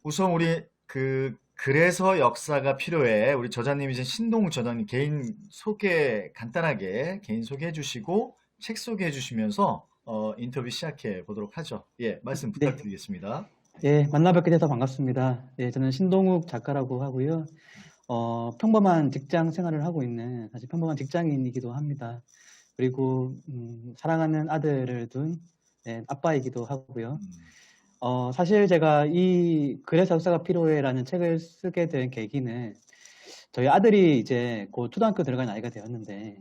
우선 우리 그래서 역사가 필요해. 우리 저자님이신 신동욱 저자님 개인 소개 간단하게 개인 소개해 주시고 책 소개해 주시면서 인터뷰 시작해 보도록 하죠. 예, 말씀 네, 부탁드리겠습니다. 예, 만나 뵙게 돼서 반갑습니다. 예, 저는 신동욱 작가라고 하고요. 평범한 직장 생활을 하고 있는 사실 평범한 직장인이기도 합니다. 그리고 사랑하는 아들을 둔 예, 아빠이기도 하고요. 음, 사실 제가 이 그래서 역사가 필요해라는 책을 쓰게 된 계기는 저희 아들이 이제 곧 초등학교 들어갈 나이가 되었는데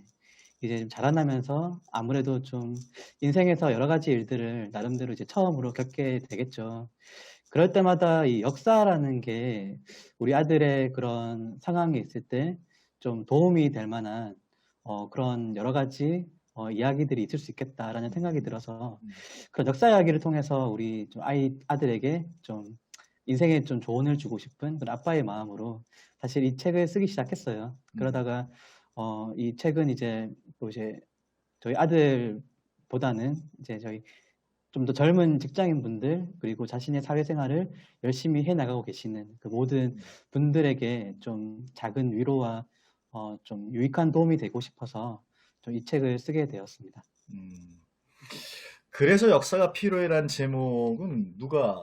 이제 좀 자라나면서 아무래도 좀 인생에서 여러 가지 일들을 나름대로 이제 처음으로 겪게 되겠죠. 그럴 때마다 이 역사라는 게 우리 아들의 그런 상황이 있을 때 좀 도움이 될 만한 그런 여러 가지 이야기들이 있을 수 있겠다라는 생각이 들어서 음, 그런 역사 이야기를 통해서 우리 좀 아들에게 좀 인생에 좀 조언을 주고 싶은 그런 아빠의 마음으로 사실 이 책을 쓰기 시작했어요. 음, 그러다가 이 책은 이제 또 이제 저희 아들보다는 이제 저희 좀 더 젊은 직장인 분들 그리고 자신의 사회생활을 열심히 해 나가고 계시는 그 모든 음, 분들에게 좀 작은 위로와 좀 유익한 도움이 되고 싶어서 좀 이 책을 쓰게 되었습니다. 음. 그래서 역사가 필요해란 제목은 누가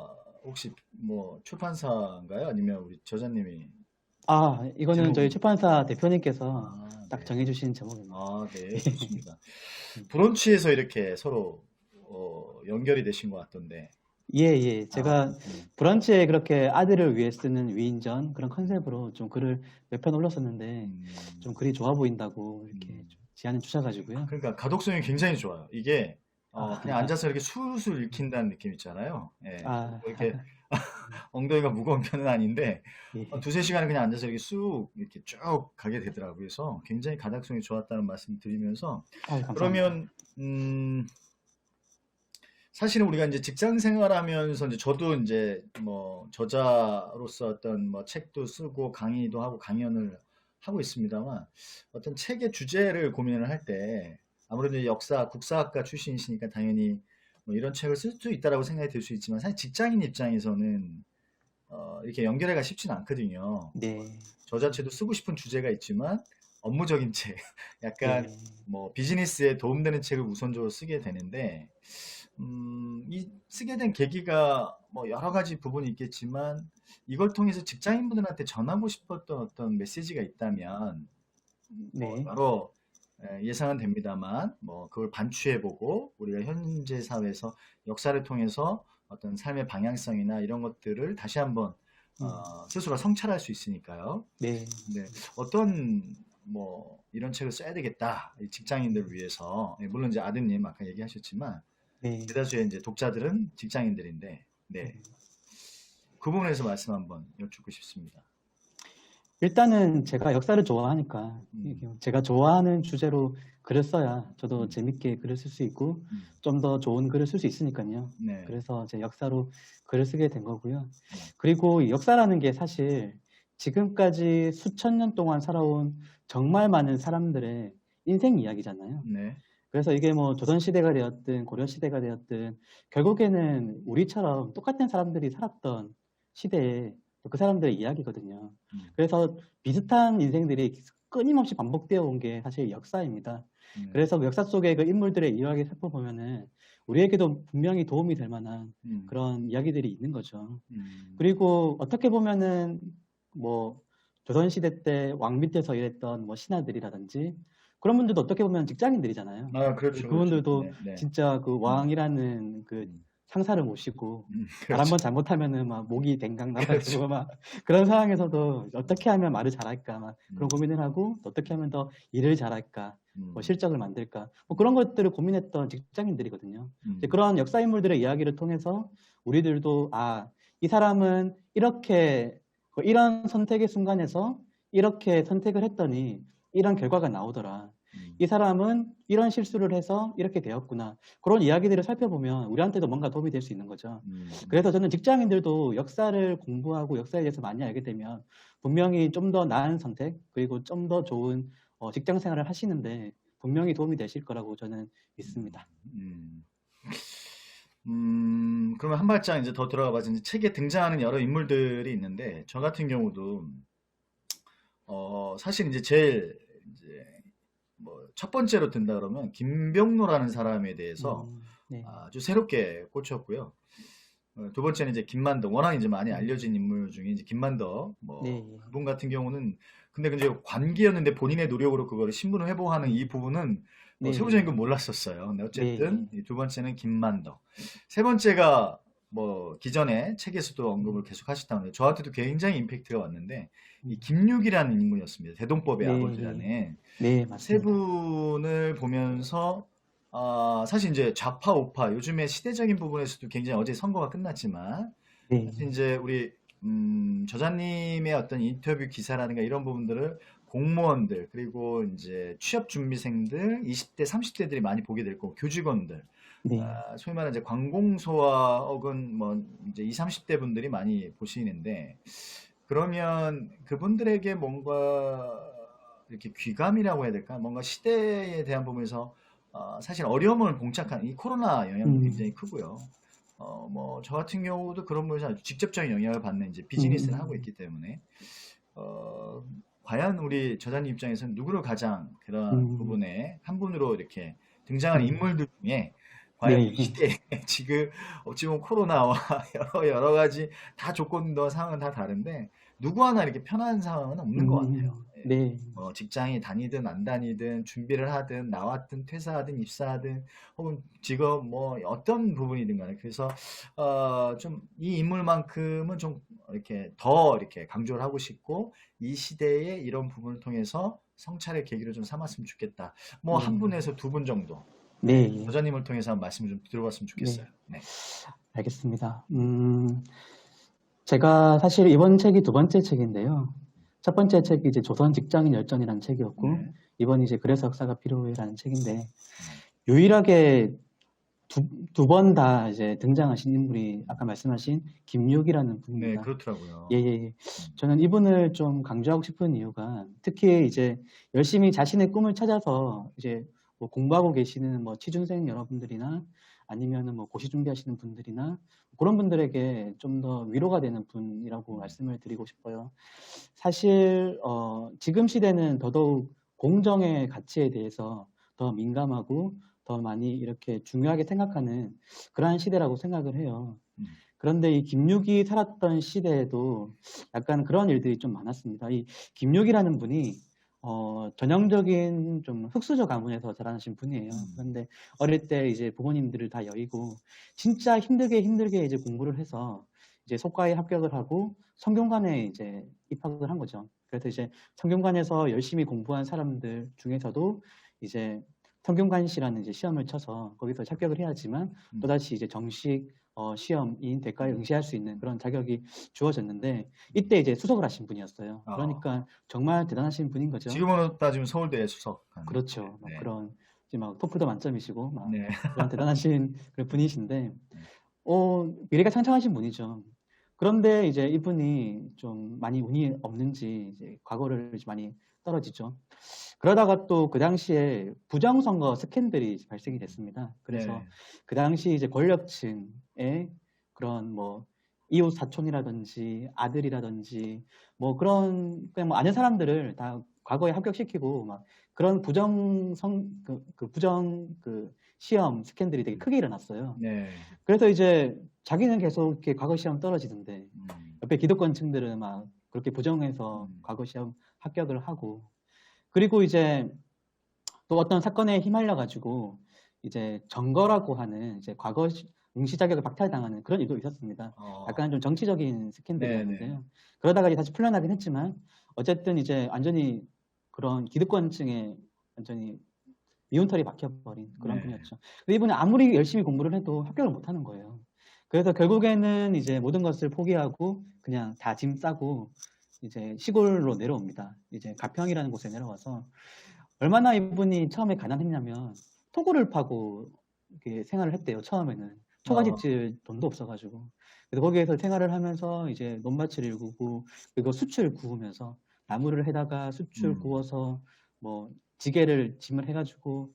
혹시 뭐 출판사인가요? 아니면 우리 저자님이 이거는 저희 제목을 출판사 대표님께서 아, 딱 네. 정해주신 제목입니다. 아, 네, 좋습니다. 브런치에서 이렇게 서로 연결이 되신 것 같던데. 예, 예. 아, 제가 브런치에 그렇게 아들을 위해 쓰는 위인전 그런 컨셉으로 좀 글을 몇 편 올렸었는데 음, 좀 글이 좋아 보인다고 이렇게 음. 좀 제안을 주셔가지고요. 그러니까 가독성이 굉장히 좋아요. 이게 그냥 아, 앉아서 이렇게 술술 읽힌다는 느낌 있잖아요. 예, 아, 뭐 이렇게 엉덩이가 무거운 편은 아닌데 예. 두세 시간을 그냥 앉아서 이렇게 쑥 이렇게 쭉 가게 되더라고요. 그래서 굉장히 가독성이 좋았다는 말씀 드리면서 감사합니다. 그러면 사실은 우리가 이제 직장 생활하면서 이제 저도 이제 뭐 저자로서 어떤 뭐 책도 쓰고 강의도 하고 강연을 하고 있습니다만 어떤 책의 주제를 고민을 할 때 아무래도 이제 역사, 국사학과 출신이시니까 당연히 뭐 이런 책을 쓸 수 있다라고 생각이 들 수 있지만 사실 직장인 입장에서는 이렇게 연결해가 쉽지는 않거든요. 뭐 네, 저 자체도 쓰고 싶은 주제가 있지만 업무적인 책, 약간 네, 뭐 비즈니스에 도움되는 책을 우선적으로 쓰게 되는데 이 쓰게 된 계기가 뭐 여러 가지 부분이 있겠지만 이걸 통해서 직장인분들한테 전하고 싶었던 어떤 메시지가 있다면 뭐 네. 여러 예상은 됩니다만 뭐 그걸 반추해보고 우리가 현재 사회에서 역사를 통해서 어떤 삶의 방향성이나 이런 것들을 다시 한번 음, 스스로 성찰할 수 있으니까요. 네, 네, 어떤 뭐 이런 책을 써야 되겠다 이 직장인들을 위해서 물론 이제 아드님 아까 얘기하셨지만 네. 대다수의 이제 독자들은 직장인들인데, 네. 그 부분에서 말씀 한번 여쭙고 싶습니다. 일단은 제가 역사를 좋아하니까 음, 이게 제가 좋아하는 주제로 글을 써야 저도 음, 재밌게 글을 쓸 수 있고 음, 좀 더 좋은 글을 쓸 수 있으니까요. 네, 그래서 제 역사로 글을 쓰게 된 거고요. 네, 그리고 이 역사라는 게 사실 지금까지 수천 년 동안 살아온 정말 많은 사람들의 인생 이야기잖아요. 네, 그래서 이게 뭐 조선시대가 되었든 고려시대가 되었든 결국에는 우리처럼 똑같은 사람들이 살았던 시대에 그 사람들의 이야기거든요. 음, 그래서 비슷한 인생들이 끊임없이 반복되어 온 게 사실 역사입니다. 네, 그래서 그 역사 속의 그 인물들의 이야기 살펴보면은 우리에게도 분명히 도움이 될 만한 음, 그런 이야기들이 있는 거죠. 음. 그리고 어떻게 보면은 뭐 조선시대 때 왕 밑에서 일했던 뭐 신하들이라든지 그런 분들도 어떻게 보면 직장인들이잖아요. 아, 그렇죠, 그렇죠. 그분들도 네, 네, 진짜 그 음, 왕이라는 그 음, 상사를 모시고 말 그렇죠, 한번 잘못하면은 막 목이 댕강 그렇죠. 나가지고 막 그런 상황에서도 어떻게 하면 말을 잘할까 막 그런 음, 고민을 하고 어떻게 하면 더 일을 잘할까 뭐 음, 실적을 만들까 뭐 그런 것들을 고민했던 직장인들이거든요. 이제 음, 그런 역사 인물들의 이야기를 통해서 우리들도 이 사람은 이렇게 이런 선택의 순간에서 이렇게 선택을 했더니 이런 결과가 나오더라. 음, 이 사람은 이런 실수를 해서 이렇게 되었구나. 그런 이야기들을 살펴보면 우리한테도 뭔가 도움이 될 수 있는 거죠. 음, 그래서 저는 직장인들도 역사를 공부하고 역사에 대해서 많이 알게 되면 분명히 좀 더 나은 선택, 그리고 좀 더 좋은 직장 생활을 하시는데 분명히 도움이 되실 거라고 저는 음, 믿습니다. 음. 그러면 한 발짝 이제 더 들어가 봐서 이제 책에 등장하는 여러 인물들이 있는데 저 같은 경우도 사실 이제 제일 이제 뭐 첫 번째로 든다 그러면 김병로라는 사람에 대해서 네, 아주 새롭게 꽂혔고요. 두 번째는 이제 김만덕. 워낙 이제 많이 음, 알려진 인물 중에 이제 김만덕. 뭐 네, 그분 같은 경우는 근데 이제 관기였는데 본인의 노력으로 그거를 신분을 회복하는 이 부분은 세부적인 네, 건 몰랐었어요. 근데 어쨌든 네, 이 두 번째는 김만덕. 세 번째가 뭐 기존에 책에서도 언급을 음, 계속 하셨다는데 저한테도 굉장히 임팩트가 왔는데 이 음, 김육이라는 인물이었습니다. 대동법의 네, 아버지라는 네, 세 맞습니다. 분을 보면서 사실 이제 좌파 우파 요즘에 시대적인 부분에서도 굉장히 어제 선거가 끝났지만 네, 사실 이제 우리 저자님의 어떤 인터뷰 기사라든가 이런 부분들을 공무원들 그리고 이제 취업 준비생들 20대 30대들이 많이 보게 될 거고 교직원들 네, 소위 말하는 이제 관공서와 혹은 뭐 이제 20, 30대 분들이 많이 보시는데 그러면 그분들에게 뭔가 이렇게 귀감이라고 해야 될까? 뭔가 시대에 대한 부분에서 사실 어려움을 봉착한 이 코로나 영향도 음, 굉장히 크고요. 뭐 저 같은 경우도 그런 부분에서 아주 직접적인 영향을 받는 이제 비즈니스를 하고 음, 있기 때문에 어, 과연 우리 저자님 입장에서는 누구를 가장 그런 음, 부분에 한 분으로 이렇게 등장하는 음, 인물들 중에 과연 이 네, 시대에 지금 어찌 보면 코로나와 여러 가지 다 조건도 상황은 다 다른데 누구 하나 이렇게 편한 상황은 없는 것 같아요. 예. 네, 뭐 직장이 다니든 안 다니든 준비를 하든 나왔든 퇴사하든 입사하든 혹은 직업 뭐 어떤 부분이든 간에 그래서 좀 이 인물만큼은 좀 이렇게 더 이렇게 강조를 하고 싶고 이 시대의 이런 부분을 통해서 성찰의 계기를 좀 삼았으면 좋겠다. 뭐 한 네, 분에서 두 분 정도. 네, 네, 저자님을 통해서 한 말씀을 좀 들어봤으면 좋겠어요. 네, 네. 알겠습니다. 제가 사실 이번 책이 두 번째 책인데요. 첫 번째 책이 이제 조선 직장인 열전이라는 책이었고, 네. 이번이 이제 그래서 역사가 필요해라는 책인데, 네. 유일하게 두 번 다 이제 등장하신 인물이 아까 말씀하신 김육이라는 네, 분입니다. 예, 그렇더라고요. 예, 예. 음. 저는 이분을 좀 강조하고 싶은 이유가 특히 이제 열심히 자신의 꿈을 찾아서 이제 뭐 공부하고 계시는 뭐 취준생 여러분들이나 아니면은 뭐 고시 준비하시는 분들이나 그런 분들에게 좀 더 위로가 되는 분이라고 음. 말씀을 드리고 싶어요. 사실 지금 시대는 더더욱 공정의 가치에 대해서 더 민감하고 더 많이 이렇게 중요하게 생각하는 그러한 시대라고 생각을 해요. 음. 그런데 이 김육이 살았던 시대에도 약간 그런 일들이 좀 많았습니다. 이 김육이라는 분이 전형적인 좀 흑수저 가문에서 자라나신 분이에요. 음. 그런데 어릴 때 이제 부모님들을 다 여의고 진짜 힘들게 이제 공부를 해서 이제 속과에 합격을 하고 성균관에 이제 입학을 한 거죠. 그래서 이제 성균관에서 열심히 공부한 사람들 중에서도 이제 성균관시라는 이제 시험을 쳐서 거기서 합격을 해야지만 음. 또다시 이제 정식 시험인 대과에 음. 응시할 수 있는 그런 자격이 주어졌는데 음. 이때 이제 수석을 하신 분이었어요. 어, 그러니까 정말 대단하신 분인 거죠. 지금으로 따지면 서울대 수석한. 그렇죠. 막 네. 그런 이제 막 토플도 만점이시고 막 네. 그런 대단하신 그런 분이신데 네. 미래가 창창하신 분이죠. 그런데 이제 이분이 좀 많이 운이 없는지 이제 과거를 이제 많이 떨어지죠. 그러다가 또 그 당시에 부정선거 스캔들이 발생이 됐습니다. 그래서 네. 그 당시 이제 권력층의 그런 뭐 이웃 사촌이라든지 아들이라든지 뭐 그런 그냥 뭐 아는 사람들을 다 과거에 합격시키고 막 그런 부정 시험 스캔들이 되게 크게 일어났어요. 네. 그래서 이제 자기는 계속 이렇게 과거 시험 떨어지던데 음. 옆에 기득권층들은 막 그렇게 부정해서 음. 과거 시험 합격을 하고 그리고 이제 또 어떤 사건에 휘말려 가지고 이제 정거라고 하는 이제 과거 응시 자격을 박탈당하는 그런 일도 있었습니다. 어, 약간 좀 정치적인 네네. 스캔들이었는데요. 그러다가 이제 다시 풀려나긴 했지만 어쨌든 이제 완전히 그런 기득권층에 완전히 미운털이 박혀버린 그런 네. 분이었죠. 근데 이분은 아무리 열심히 공부를 해도 합격을 못하는 거예요. 그래서 결국에는 이제 모든 것을 포기하고 그냥 다 짐 싸고 이제 시골로 내려옵니다. 이제 가평이라는 곳에 내려와서 얼마나 이분이 처음에 가난했냐면 토구를 파고 이렇게 생활을 했대요. 처음에는 어, 초가집질 돈도 없어가지고 그래서 거기에서 생활을 하면서 이제 논밭을 일구고 그리고 숯을 구우면서 나무를 해다가 숯을 음. 구워서 뭐 지게를 짐을 해가지고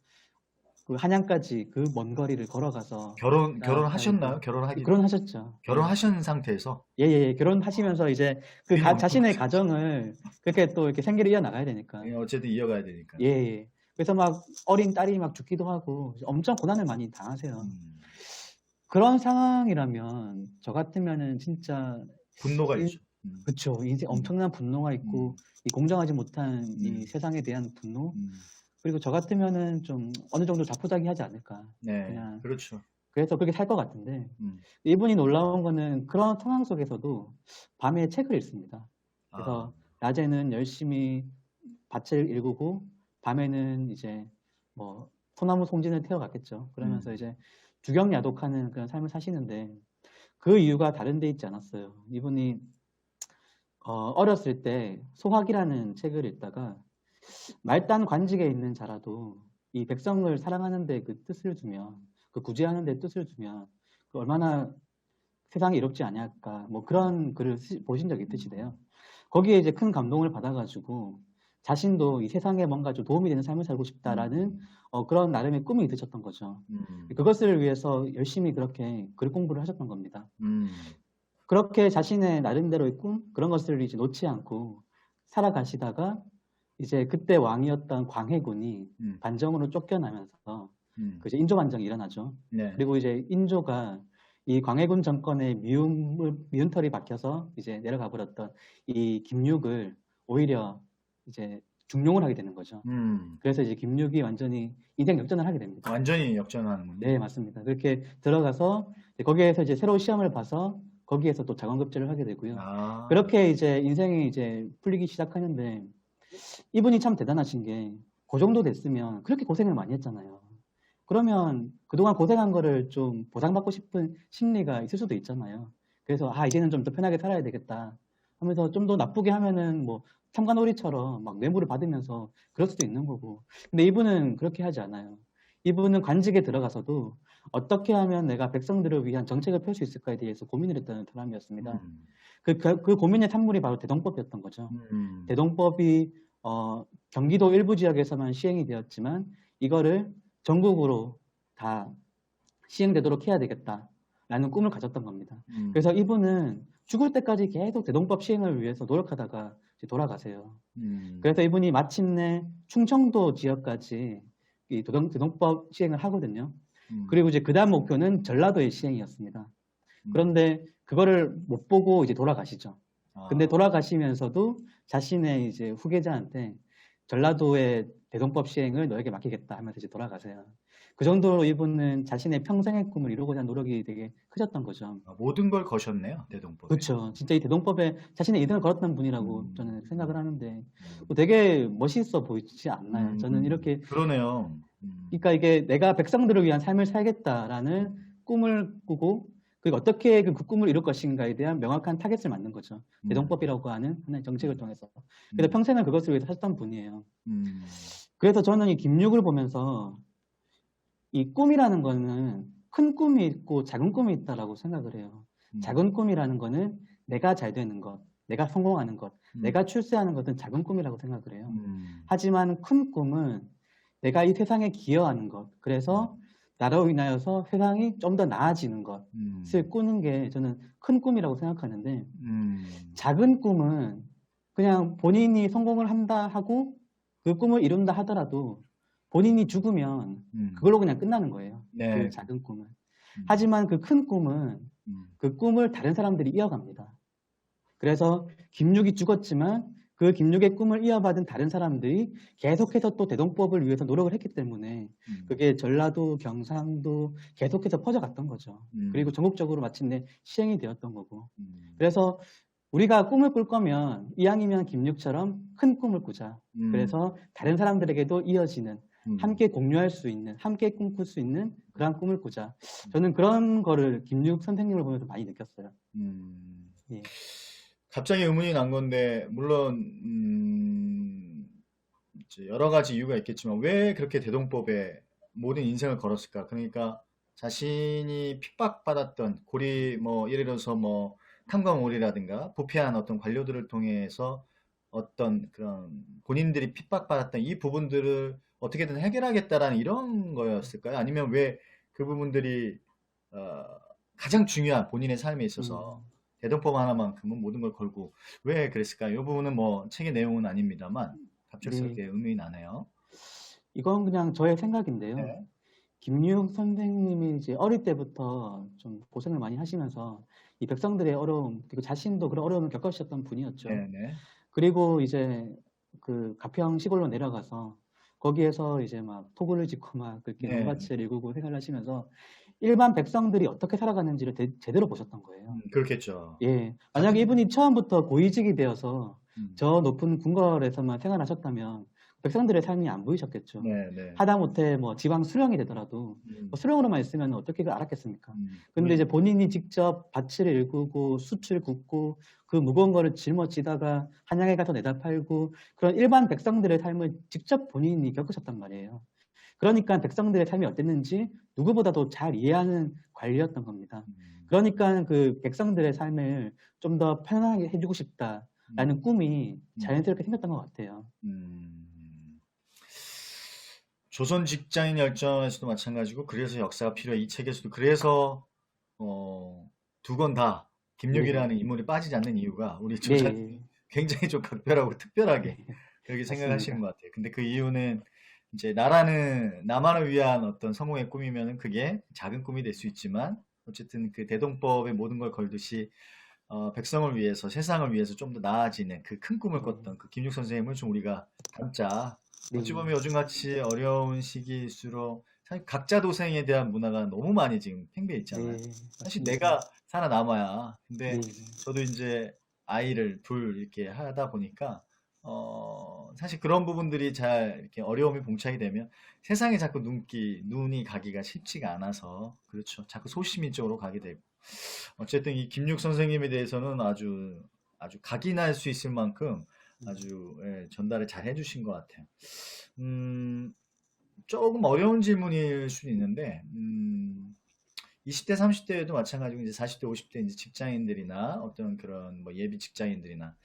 그 한양까지 그 먼 거리를 걸어가서 결혼하셨나요? 살고 결혼하기 결혼하셨죠. 예. 결혼하신 상태에서 예예. 결혼하시면서 이제 그 부인이 엄청 자신의 좋죠. 가정을 그렇게 또 이렇게 생계를 이어나가야 되니까. 예, 어쨌든 이어가야 되니까. 예예. 그래서 막 어린 딸이 막 죽기도 하고 엄청 고난을 많이 당하세요. 음, 그런 상황이라면 저 같으면은 진짜 분노가 이 있죠. 그쵸. 인생 엄청난 분노가 있고 이 공정하지 못한 이 세상에 대한 분노 음, 그리고 저 같으면은 좀 어느 정도 자포자기하지 않을까. 네, 그냥 그렇죠. 그래서 그렇게 살 것 같은데 음, 이분이 놀라운 거는 그런 상황 속에서도 밤에 책을 읽습니다. 아, 그래서 낮에는 열심히 밭을 일구고 밤에는 이제 뭐 소나무 송진을 태워갔겠죠. 그러면서 이제 주경야독하는 그런 삶을 사시는데 그 이유가 다른 데 있지 않았어요. 이분이 어렸을 때 소학이라는 책을 읽다가 말단 관직에 있는 자라도 이 백성을 사랑하는 데 그 뜻을 두면 그 구제하는 데 뜻을 두면 그 얼마나 세상이 이롭지 않을까 뭐 그런 글을 보신 적이 있으시대요. 거기에 이제 큰 감동을 받아가지고 자신도 이 세상에 뭔가 좀 도움이 되는 삶을 살고 싶다라는 그런 나름의 꿈이 있으셨던 거죠. 그것을 위해서 열심히 그렇게 글 공부를 하셨던 겁니다. 그렇게 자신의 나름대로의 꿈 그런 것을 이제 놓지 않고 살아가시다가 이제 그때 왕이었던 광해군이 반정으로 쫓겨나면서 그 이제 인조 반정이 일어나죠. 네. 그리고 이제 인조가 이 광해군 정권의 미운털이 박혀서 이제 내려가 버렸던 이 김육을 오히려 이제 중용을 하게 되는 거죠. 그래서 이제 김육이 완전히 인생 역전을 하게 됩니다. 완전히 역전하는군요. 네, 맞습니다. 그렇게 들어가서 거기에서 이제 새로운 시험을 봐서 거기에서 또 자관급제를 하게 되고요. 아, 그렇게 이제 인생이 이제 풀리기 시작하는데 이분이 참 대단하신 게 그 정도 됐으면 그렇게 고생을 많이 했잖아요. 그러면 그동안 고생한 거를 좀 보상받고 싶은 심리가 있을 수도 있잖아요. 그래서 이제는 좀 더 편하게 살아야 되겠다 하면서 좀 더 나쁘게 하면은 뭐 참관오리처럼 막 뇌물을 받으면서 그럴 수도 있는 거고. 근데 이분은 그렇게 하지 않아요. 이분은 관직에 들어가서도 어떻게 하면 내가 백성들을 위한 정책을 펼 수 있을까에 대해서 고민을 했다는 사람이었습니다. 그 고민의 산물이 바로 대동법이었던 거죠. 대동법이 경기도 일부 지역에서만 시행이 되었지만 이거를 전국으로 다 시행되도록 해야 되겠다라는 꿈을 가졌던 겁니다. 그래서 이분은 죽을 때까지 계속 대동법 시행을 위해서 노력하다가 이제 돌아가세요. 그래서 이분이 마침내 충청도 지역까지 이 대동법 시행을 하거든요. 그리고 이제 그 다음 목표는 전라도의 시행이었습니다. 그런데 그거를 못 보고 이제 돌아가시죠. 근데 돌아가시면서도 자신의 이제 후계자한테 전라도의 대동법 시행을 너에게 맡기겠다 하면서 이제 돌아가세요. 그 정도로 이분은 자신의 평생의 꿈을 이루고자 하는 노력이 되게 크셨던 거죠. 모든 걸 거셨네요, 대동법에. 그렇죠. 진짜 이 대동법에 자신의 이름을 걸었던 분이라고 저는 생각을 하는데 되게 멋있어 보이지 않나요? 저는 이렇게 그러네요. 그러니까 이게 내가 백성들을 위한 삶을 살겠다라는 꿈을 꾸고 그리고 어떻게 그 꿈을 이룰 것인가에 대한 명확한 타겟을 만든 거죠. 대동법이라고 하는 하나의 정책을 통해서. 그래서 평생을 그것을 위해서 하셨던 분이에요. 그래서 저는 이 김육을 보면서 이 꿈이라는 거는 큰 꿈이 있고 작은 꿈이 있다라고 생각을 해요. 작은 꿈이라는 거는 내가 잘 되는 것, 내가 성공하는 것, 내가 출세하는 것은 작은 꿈이라고 생각을 해요. 하지만 큰 꿈은 내가 이 세상에 기여하는 것, 그래서 나로 인하여서 세상이 좀 더 나아지는 것을 꾸는 게 저는 큰 꿈이라고 생각하는데 작은 꿈은 그냥 본인이 성공을 한다 하고 그 꿈을 이룬다 하더라도 본인이 죽으면 그걸로 그냥 끝나는 거예요. 네. 그 작은 꿈은. 하지만 그 큰 꿈은 그 꿈을 다른 사람들이 이어갑니다. 그래서 김육이 죽었지만 그 김육의 꿈을 이어받은 다른 사람들이 계속해서 또 대동법을 위해서 노력을 했기 때문에 그게 전라도, 경상도 계속해서 퍼져갔던 거죠. 그리고 전국적으로 마침내 시행이 되었던 거고. 그래서 우리가 꿈을 꿀 거면 이왕이면 김육처럼 큰 꿈을 꾸자. 그래서 다른 사람들에게도 이어지는 함께 공유할 수 있는, 함께 꿈꿀 수 있는 그런 꿈을 꾸자. 저는 그런 거를 김육 선생님을 보면서 많이 느꼈어요. 예. 갑자기 의문이 난 건데, 물론, 이제 여러 가지 이유가 있겠지만, 왜 그렇게 대동법에 모든 인생을 걸었을까? 그러니까 자신이 핍박받았던 고리, 뭐, 예를 들어서 뭐, 탐관오리라든가 부패한 어떤 관료들을 통해서 어떤 그런 본인들이 핍박받았던 이 부분들을 어떻게든 해결하겠다라는 이런 거였을까요? 아니면 왜 그 부분들이 어, 가장 중요한 본인의 삶에 있어서 음, 대동법 하나만큼은 모든 걸 걸고 왜 그랬을까요? 이 부분은 뭐 책의 내용은 아닙니다만 네. 갑작스럽게 의문이 나네요. 이건 그냥 저의 생각인데요. 네, 김유육 선생님이 이제 어릴 때부터 좀 고생을 많이 하시면서 이 백성들의 어려움, 그리고 자신도 그런 어려움을 겪으셨던 분이었죠. 네, 네, 그리고 이제 그 가평 시골로 내려가서 거기에서 이제 막 토굴을 짓고 막 그렇게 네, 논밭을 일구고 생활을 하시면서 일반 백성들이 어떻게 살아가는지를 제대로 보셨던 거예요. 그렇겠죠. 예. 만약에 같은, 이분이 처음부터 고위직이 되어서 음, 저 높은 궁궐에서만 생활하셨다면 백성들의 삶이 안 보이셨겠죠. 네, 네, 하다못해 뭐 지방 수령이 되더라도 뭐 음, 수령으로만 있으면 어떻게 그 알았겠습니까? 근데 우리, 이제 본인이 직접 밭을 일구고 숯을 굽고 그 무거운 거를 짊어지다가 한양에 가서 내다 팔고 그런 일반 백성들의 삶을 직접 본인이 겪으셨단 말이에요. 그러니까 백성들의 삶이 어땠는지 누구보다도 잘 이해하는 관리였던 겁니다. 음, 그러니까 그 백성들의 삶을 좀 더 편안하게 해주고 음, 싶다라는 꿈이 음, 자연스럽게 생겼던 것 같아요. 음. 조선 직장인 열전에서도 마찬가지고 그래서 역사가 필요해 이 책에서도 그래서 두 권 다 네, 김육이라는 인물이 빠지지 않는 이유가 우리 조장님이 네, 굉장히 좀 각별하고 특별하게 네, 그렇게 생각하시는 맞습니다. 것 같아요. 근데 그 이유는 이제 나라는 나만을 위한 어떤 성공의 꿈이면은 그게 작은 꿈이 될 수 있지만 어쨌든 그 대동법에 모든 걸 걸듯이 백성을 위해서 세상을 위해서 좀 더 나아지는 그 큰 꿈을 네, 꿨던 그 김육 선생님을 좀 우리가 닮자. 어찌 네, 보면 요즘같이 어려운 시기일수록 사실 각자 도생에 대한 문화가 너무 많이 지금 팽배해 있잖아요. 네, 사실 맞습니다. 내가 살아남아야. 근데 네, 저도 이제 아이를 둘 이렇게 하다 보니까 사실 그런 부분들이 잘 이렇게 어려움이 봉착이 되면 세상에 자꾸 눈이 가기가 쉽지가 않아서 그렇죠. 자꾸 소시민 쪽으로 가게 되고. 어쨌든 이 김육 선생님에 대해서는 아주 각인할 수 있을 만큼 아주 예, 전달을 잘 해주신 것 같아요. 음, 조금 어려운 질문일 수는 있는데, 20대, 30대에도 마찬가지고 이제 40대, 50대 이제 직장인들이나 어떤 그런 뭐 예비 직장인들이나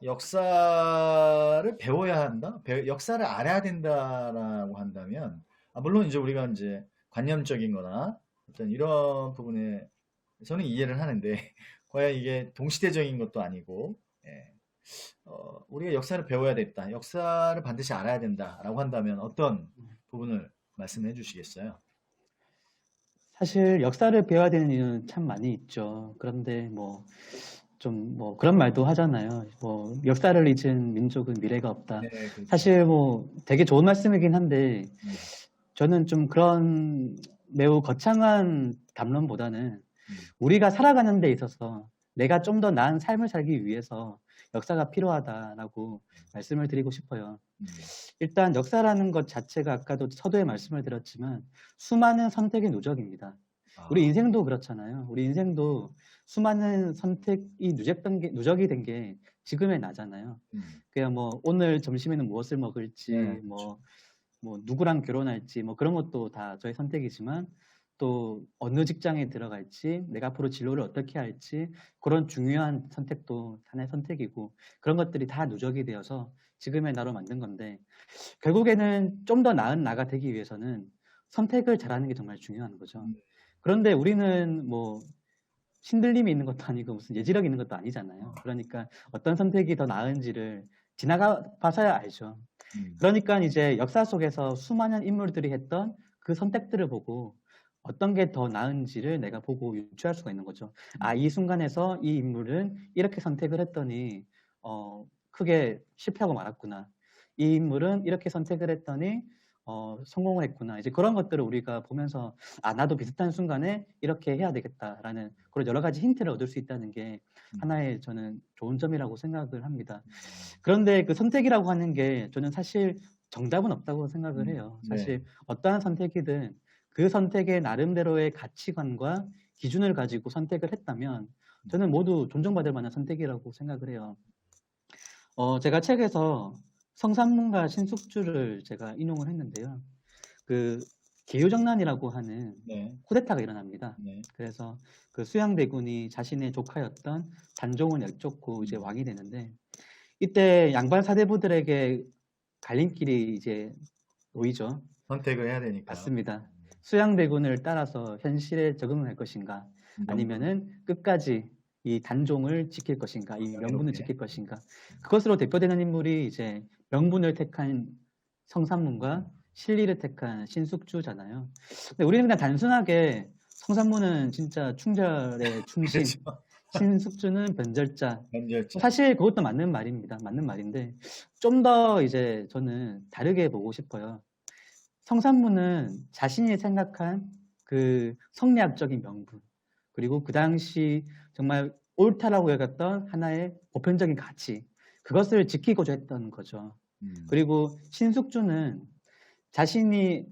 역사를 배워야 한다? 역사를 알아야 된다라고 한다면, 물론 이제 우리가 이제 관념적인 거나 어떤 이런 부분에 저는 이해를 하는데, 과연 이게 동시대적인 것도 아니고, 예, 우리가 역사를 배워야 됐다. 역사를 반드시 알아야 된다라고 한다면 어떤 부분을 말씀해 주시겠어요? 사실 역사를 배워야 되는 이유는 참 많이 있죠. 그런데 뭐 좀 뭐 그런 말도 하잖아요. 뭐 역사를 잊은 민족은 미래가 없다. 네, 그렇죠. 사실 뭐 되게 좋은 말씀이긴 한데 음, 저는 좀 그런 매우 거창한 담론보다는 음, 우리가 살아가는 데 있어서 내가 좀 더 나은 삶을 살기 위해서 역사가 필요하다라고 말씀을 드리고 싶어요. 음. 일단 역사라는 것 자체가 아까도 서두에 말씀을 드렸지만 수많은 선택의 누적입니다. 우리 아, 인생도 그렇잖아요. 우리 인생도 수많은 선택이 누적이 된 게 지금의 나잖아요. 음. 그냥 뭐 오늘 점심에는 무엇을 네, 먹을지, 그렇죠. 뭐 누구랑 결혼할지, 뭐 그런 것도 다 저의 선택이지만 또 어느 직장에 들어갈지, 내가 앞으로 진로를 어떻게 할지 그런 중요한 선택도 하나의 선택이고 그런 것들이 다 누적이 되어서 지금의 나로 만든 건데 결국에는 좀 더 나은 나가 되기 위해서는 선택을 잘하는 게 정말 중요한 거죠. 음, 그런데 우리는 뭐 신들림이 있는 것도 아니고 무슨 예지력이 있는 것도 아니잖아요. 어, 그러니까 어떤 선택이 더 나은지를 지나가 봐서야 알죠. 음, 그러니까 이제 역사 속에서 수많은 인물들이 했던 그 선택들을 보고 어떤 게 더 나은지를 내가 보고 유추할 수가 있는 거죠. 아, 음, 이 순간에서 이 인물은 이렇게 선택을 했더니 크게 실패하고 말았구나. 이 인물은 이렇게 선택을 했더니 성공을 했구나. 이제 그런 것들을 우리가 보면서 아, 나도 비슷한 순간에 이렇게 해야 되겠다라는 그런 여러 가지 힌트를 얻을 수 있다는 게 음, 하나의 저는 좋은 점이라고 생각을 합니다. 음, 그런데 그 선택이라고 하는 게 저는 사실 정답은 없다고 생각을 해요. 네, 사실 어떠한 선택이든 그 선택의 나름대로의 가치관과 기준을 가지고 선택을 했다면 저는 모두 존중받을 만한 선택이라고 생각을 해요. 제가 책에서 성산문가 신숙주를 제가 인용을 했는데요. 그 기후정난이라고 하는 네, 쿠데타가 일어납니다. 네, 그래서 그 수양대군이 자신의 조카였던 단종을 내쫓고 이제 음, 왕이 되는데 이때 양반 사대부들에게 갈림길이 이제 놓이죠. 선택을 해야 되니까. 맞습니다. 수양대군을 따라서 현실에 적응할 것인가, 아니면은 끝까지 이 단종을 지킬 것인가, 이 명분을 지킬 것인가. 그것으로 대표되는 인물이 이제 명분을 택한 성삼문과 실리를 택한 신숙주잖아요. 근데 우리는 그냥 단순하게 성삼문은 진짜 충절의 충신, 그렇죠. 신숙주는 변절자. 변절자. 사실 그것도 맞는 말입니다. 맞는 말인데 좀 더 이제 저는 다르게 보고 싶어요. 성삼문은 자신이 생각한 그 성리학적인 명분, 그리고 그 당시 정말 옳다라고 여겼던 하나의 보편적인 가치, 그것을 지키고자 했던 거죠. 그리고 신숙주는 자신이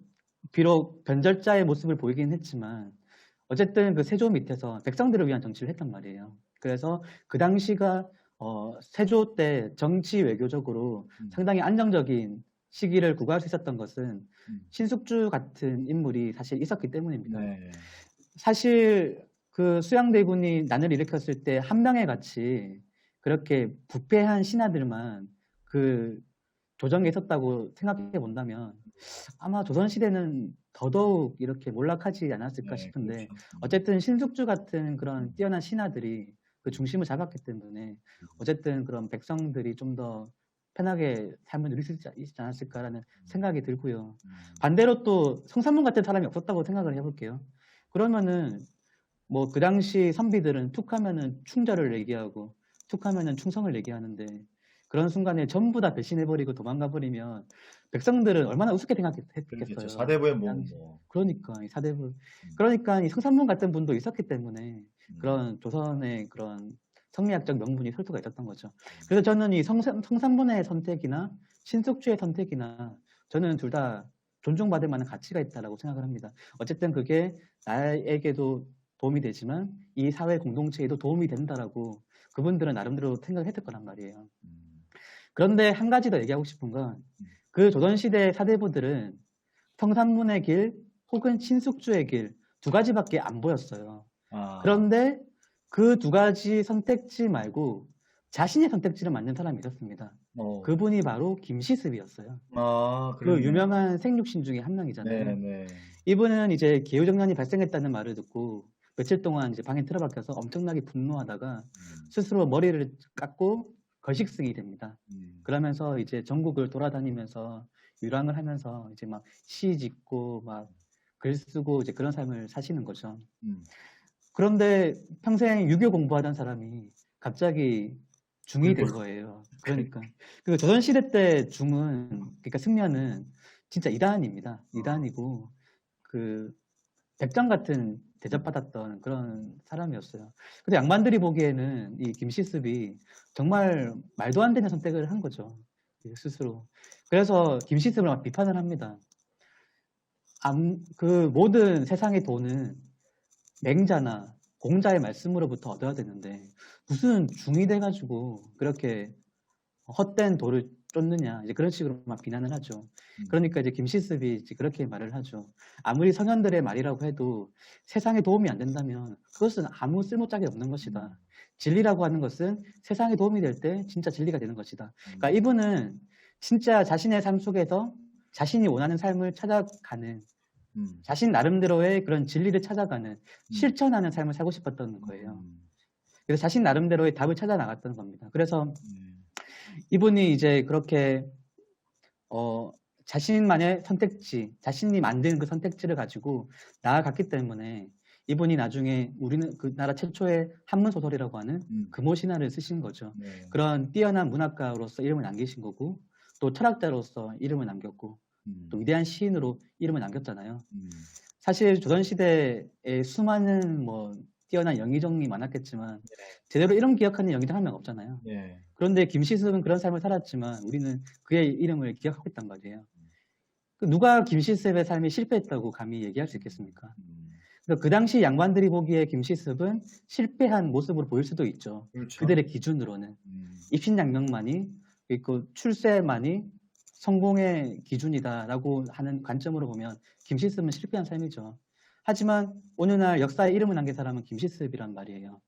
비록 변절자의 모습을 보이긴 했지만 어쨌든 그 세조 밑에서 백성들을 위한 정치를 했단 말이에요. 그래서 그 당시가 세조 때 정치 외교적으로 상당히 안정적인 시기를 구가할 수 있었던 것은 신숙주 같은 인물이 사실 있었기 때문입니다. 네. 사실 그 수양대군이 난을 일으켰을 때 한 명의 같이 그렇게 부패한 신하들만 그 조정에 있었다고 생각해 본다면 아마 조선시대는 더더욱 이렇게 몰락하지 않았을까 싶은데, 그렇죠. 어쨌든 신숙주 같은 그런 뛰어난 신하들이 그 중심을 잡았기 때문에 어쨌든 그런 백성들이 좀 더 편하게 삶을 누릴 수 있지 않았을까라는 생각이 들고요. 반대로 또 성삼문 같은 사람이 없었다고 생각을 해볼게요. 그러면은 뭐 그 당시 선비들은 툭 하면은 충절을 얘기하고 툭 하면은 충성을 얘기하는데, 그런 순간에 전부 다 배신해버리고 도망가버리면 백성들은 얼마나 우습게 생각했겠어요. 그렇겠죠. 사대부의 뭐. 그러니까 이 사대부, 그러니까 이 성삼문 같은 분도 있었기 때문에 그런 조선의 그런 성리학적 명분이 설 수가 있었던 거죠. 그래서 저는 이 성삼문의 선택이나 신숙주의 선택이나 저는 둘 다 존중받을 만한 가치가 있다라고 생각을 합니다. 어쨌든 그게 나에게도 도움이 되지만 이 사회 공동체에도 도움이 된다라고 그분들은 나름대로 생각했을 거란 말이에요. 그런데 한 가지 더 얘기하고 싶은 건 그 조선시대 사대부들은 성삼문의 길 혹은 신숙주의 길 두 가지밖에 안 보였어요. 그런데 그 두 가지 선택지 말고 자신의 선택지를 만든 사람이 있었습니다. 그분이 바로 김시습이었어요. 그 유명한 생육신 중에 한 명이잖아요. 네. 이분은 이제 기후정난이 발생했다는 말을 듣고 며칠 동안 이제 방에 틀어박혀서 엄청나게 분노하다가 스스로 머리를 깎고 거식승이 됩니다. 그러면서 이제 전국을 돌아다니면서 유랑을 하면서 이제 막 시 짓고 막 글 쓰고 이제 그런 삶을 사시는 거죠. 그런데 평생 유교 공부하던 사람이 갑자기 중이 된 거예요. 그러니까 그 조선시대 때 중은, 그러니까 승려는 진짜 이단입니다. 이단이고 그 백장 같은 대접받았던 그런 사람이었어요. 근데 양반들이 보기에는 이 김시습이 정말 말도 안 되는 선택을 한 거죠. 스스로. 그래서 김시습을 막 비판을 합니다. 그 모든 세상의 돈은 맹자나 공자의 말씀으로부터 얻어야 되는데 무슨 중이 돼가지고 그렇게 헛된 도를 쫓느냐, 이제 그런 식으로 막 비난을 하죠. 그러니까 이제 김시습이 이제 그렇게 말을 하죠. 아무리 성현들의 말이라고 해도 세상에 도움이 안 된다면 그것은 아무 쓸모짝이 없는 것이다. 진리라고 하는 것은 세상에 도움이 될 때 진짜 진리가 되는 것이다. 그러니까 이분은 진짜 자신의 삶 속에서 자신이 원하는 삶을 찾아가는, 자신 나름대로의 그런 진리를 찾아가는, 실천하는 삶을 살고 싶었던 거예요. 그래서 자신 나름대로의 답을 찾아 나갔던 겁니다. 그래서 이분이 이제 그렇게 자신만의 선택지, 자신이 만든 그 선택지를 가지고 나아갔기 때문에 이분이 나중에 우리는 그 나라 최초의 한문 소설이라고 하는 금오신화를 쓰신 거죠. 그런 뛰어난 문학가로서 이름을 남기신 거고, 또 철학자로서 이름을 남겼고, 또 위대한 시인으로 이름을 남겼잖아요. 사실 조선시대에 수많은 뭐 뛰어난 영의정이 많았겠지만 제대로 이름 기억하는 영의정 한 명 없잖아요. 그런데 김시습은 그런 삶을 살았지만 우리는 그의 이름을 기억하고 있단 말이에요. 누가 김시습의 삶이 실패했다고 감히 얘기할 수 있겠습니까? 그 당시 양반들이 보기에 김시습은 실패한 모습으로 보일 수도 있죠. 그렇죠. 그들의 기준으로는 입신양명만이 있고 출세만이 성공의 기준이다라고 하는 관점으로 보면 김시습은 실패한 삶이죠. 하지만 오늘날 역사에 이름을 남긴 사람은 김시습이란 말이에요.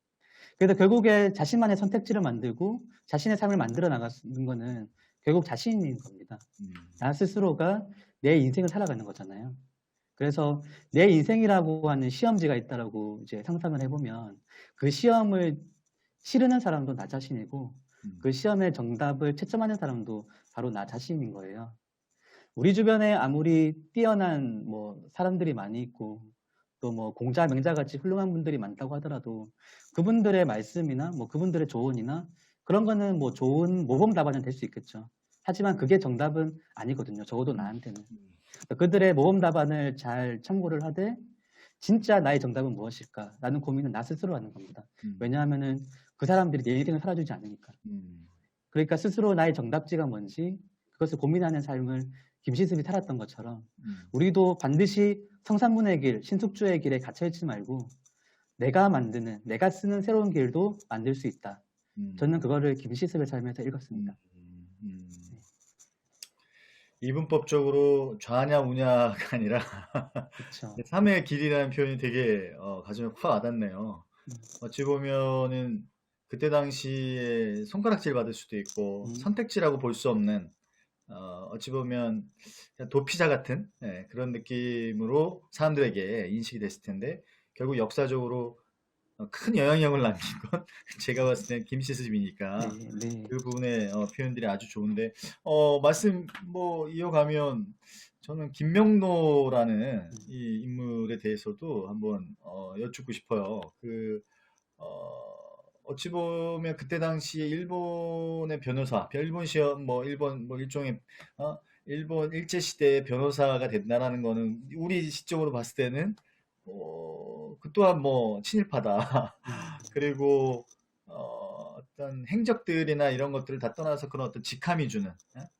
그래서 결국에 자신만의 선택지를 만들고 자신의 삶을 만들어 나가는 거는 결국 자신인 겁니다. 나 스스로가 내 인생을 살아가는 거잖아요. 그래서 내 인생이라고 하는 시험지가 있다라고 이제 상상을 해보면 그 시험을 치르는 사람도 나 자신이고 그 시험의 정답을 채점하는 사람도 바로 나 자신인 거예요. 우리 주변에 아무리 뛰어난 뭐 사람들이 많이 있고 또 뭐 공자, 명자 같이 훌륭한 분들이 많다고 하더라도 그분들의 말씀이나 뭐 그분들의 조언이나 그런 거는 뭐 좋은 모범 답안은 될 수 있겠죠. 하지만 그게 정답은 아니거든요. 적어도 나한테는. 그들의 모범 답안을 잘 참고를 하되 진짜 나의 정답은 무엇일까라는 고민은 나 스스로 하는 겁니다. 왜냐하면은 그 사람들이 내 인생을 살아주지 않으니까. 그러니까 스스로 나의 정답지가 뭔지 그것을 고민하는 삶을 김시습이 살았던 것처럼 우리도 반드시 성산문의 길, 신숙주의 길에 갇혀있지 말고 내가 만드는, 내가 쓰는 새로운 길도 만들 수 있다. 저는 그거를 김시습의 삶에서 읽었습니다. 이분법적으로 좌냐 우냐가 아니라 그렇죠. 삶의 길이라는 표현이 되게 가슴에 확 와닿네요. 어찌 보면은 그때 당시에 손가락질 받을 수도 있고 선택지라고 볼 수 없는 어찌 보면 그냥 도피자 같은 그런 느낌으로 사람들에게 인식이 됐을 텐데 결국 역사적으로 큰 영향력을 남긴 건 제가 봤을 땐 김시습이니까 네, 네. 그 부분의 표현들이 아주 좋은데 말씀 뭐 이어가면 저는 김명로라는 이 인물에 대해서도 한번 여쭙고 싶어요. 어찌 보면 그때 당시에 일본의 변호사, 일본 시험, 뭐 일본 뭐 일종의 일본 일제 시대의 변호사가 된다라는 거는 우리 시점으로 봤을 때는 그 또한 뭐 친일파다. 그리고 어떤 행적들이나 이런 것들을 다 떠나서 그런 어떤 직함이 주는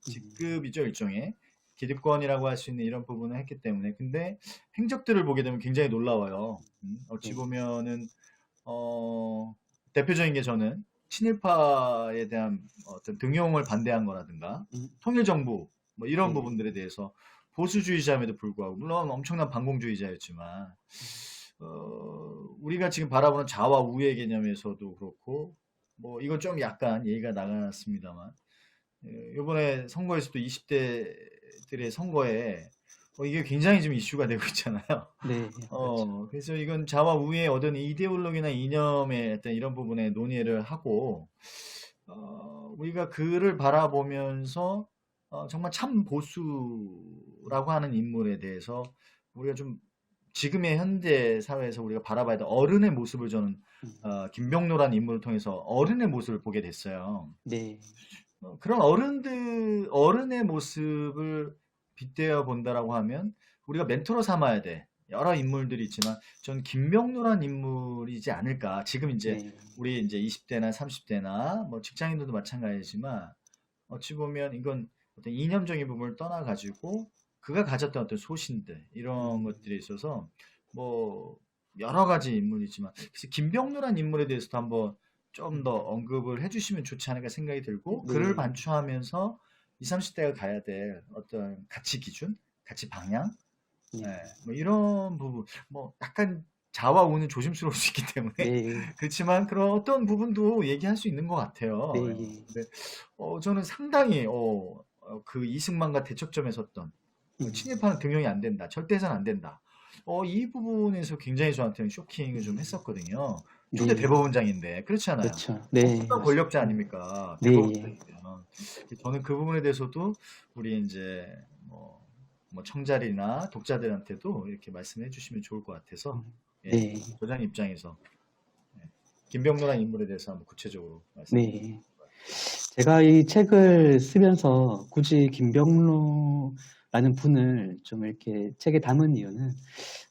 직급이죠, 일종의 기득권이라고 할 수 있는 이런 부분을 했기 때문에. 근데 행적들을 보게 되면 굉장히 놀라워요. 어찌 보면은 대표적인 게 저는 친일파에 대한 어떤 등용을 반대한 거라든가 통일정부 뭐 이런 부분들에 대해서 보수주의자임에도 불구하고 물론 엄청난 반공주의자였지만 우리가 지금 바라보는 좌와 우의 개념에서도 그렇고 뭐 이건 좀 약간 얘기가 나갔습니다만 이번에 선거에서도 20대들의 선거에 이게 굉장히 지금 이슈가 되고 있잖아요. 네, 그렇죠. 그래서 이건 좌와 우의 어떤 이데올로기나 이념의 어떤 이런 부분에 논의를 하고 우리가 그를 바라보면서 정말 참 보수라고 하는 인물에 대해서 우리가 좀 지금의 현대 사회에서 우리가 바라봐야 될 어른의 모습을 저는 김병로라는 인물을 통해서 어른의 모습을 보게 됐어요. 네. 그런 어른의 모습을 빗대어 본다라고 하면 우리가 멘토로 삼아야 돼. 여러 인물들이 있지만 전 김명로란 인물이지 않을까. 지금 이제 네. 우리 이제 20대나 30대나 뭐 직장인들도 마찬가지지만 어찌 보면 이건 어떤 이념적인 부분을 떠나 가지고 그가 가졌던 어떤 소신들 이런 것들이 있어서 뭐 여러 가지 인물이지만 그래서 김병로란 인물에 대해서도 한번 좀 더 언급을 해주시면 좋지 않을까 생각이 들고 네. 그를 반추하면서 20, 30대가 가야 될 어떤 가치 기준, 가치 방향, 뭐 이런 부분, 뭐 약간 자와 우는 조심스러울 수 있기 때문에 네. 그렇지만 그런 어떤 부분도 얘기할 수 있는 것 같아요. 네. 근데 저는 상당히 그 이승만과 대척점에 섰던 친일파는 등용이 안 된다, 절대 해서는 안 된다. 이 부분에서 굉장히 저한테는 쇼킹을 좀 했었거든요. 초대 네. 대법원장인데 그렇지 않아요? 그렇죠. 네. 국가 권력자 아닙니까? 네. 대법원장이면. 저는 그 부분에 대해서도 우리 이제 뭐 청자리나 독자들한테도 이렇게 말씀해 주시면 좋을 것 같아서 네. 저장 입장에서 김병로라는 인물에 대해서 한번 구체적으로 말씀해 주세요. 네. 제가 이 책을 쓰면서 굳이 김병로라는 분을 좀 이렇게 책에 담은 이유는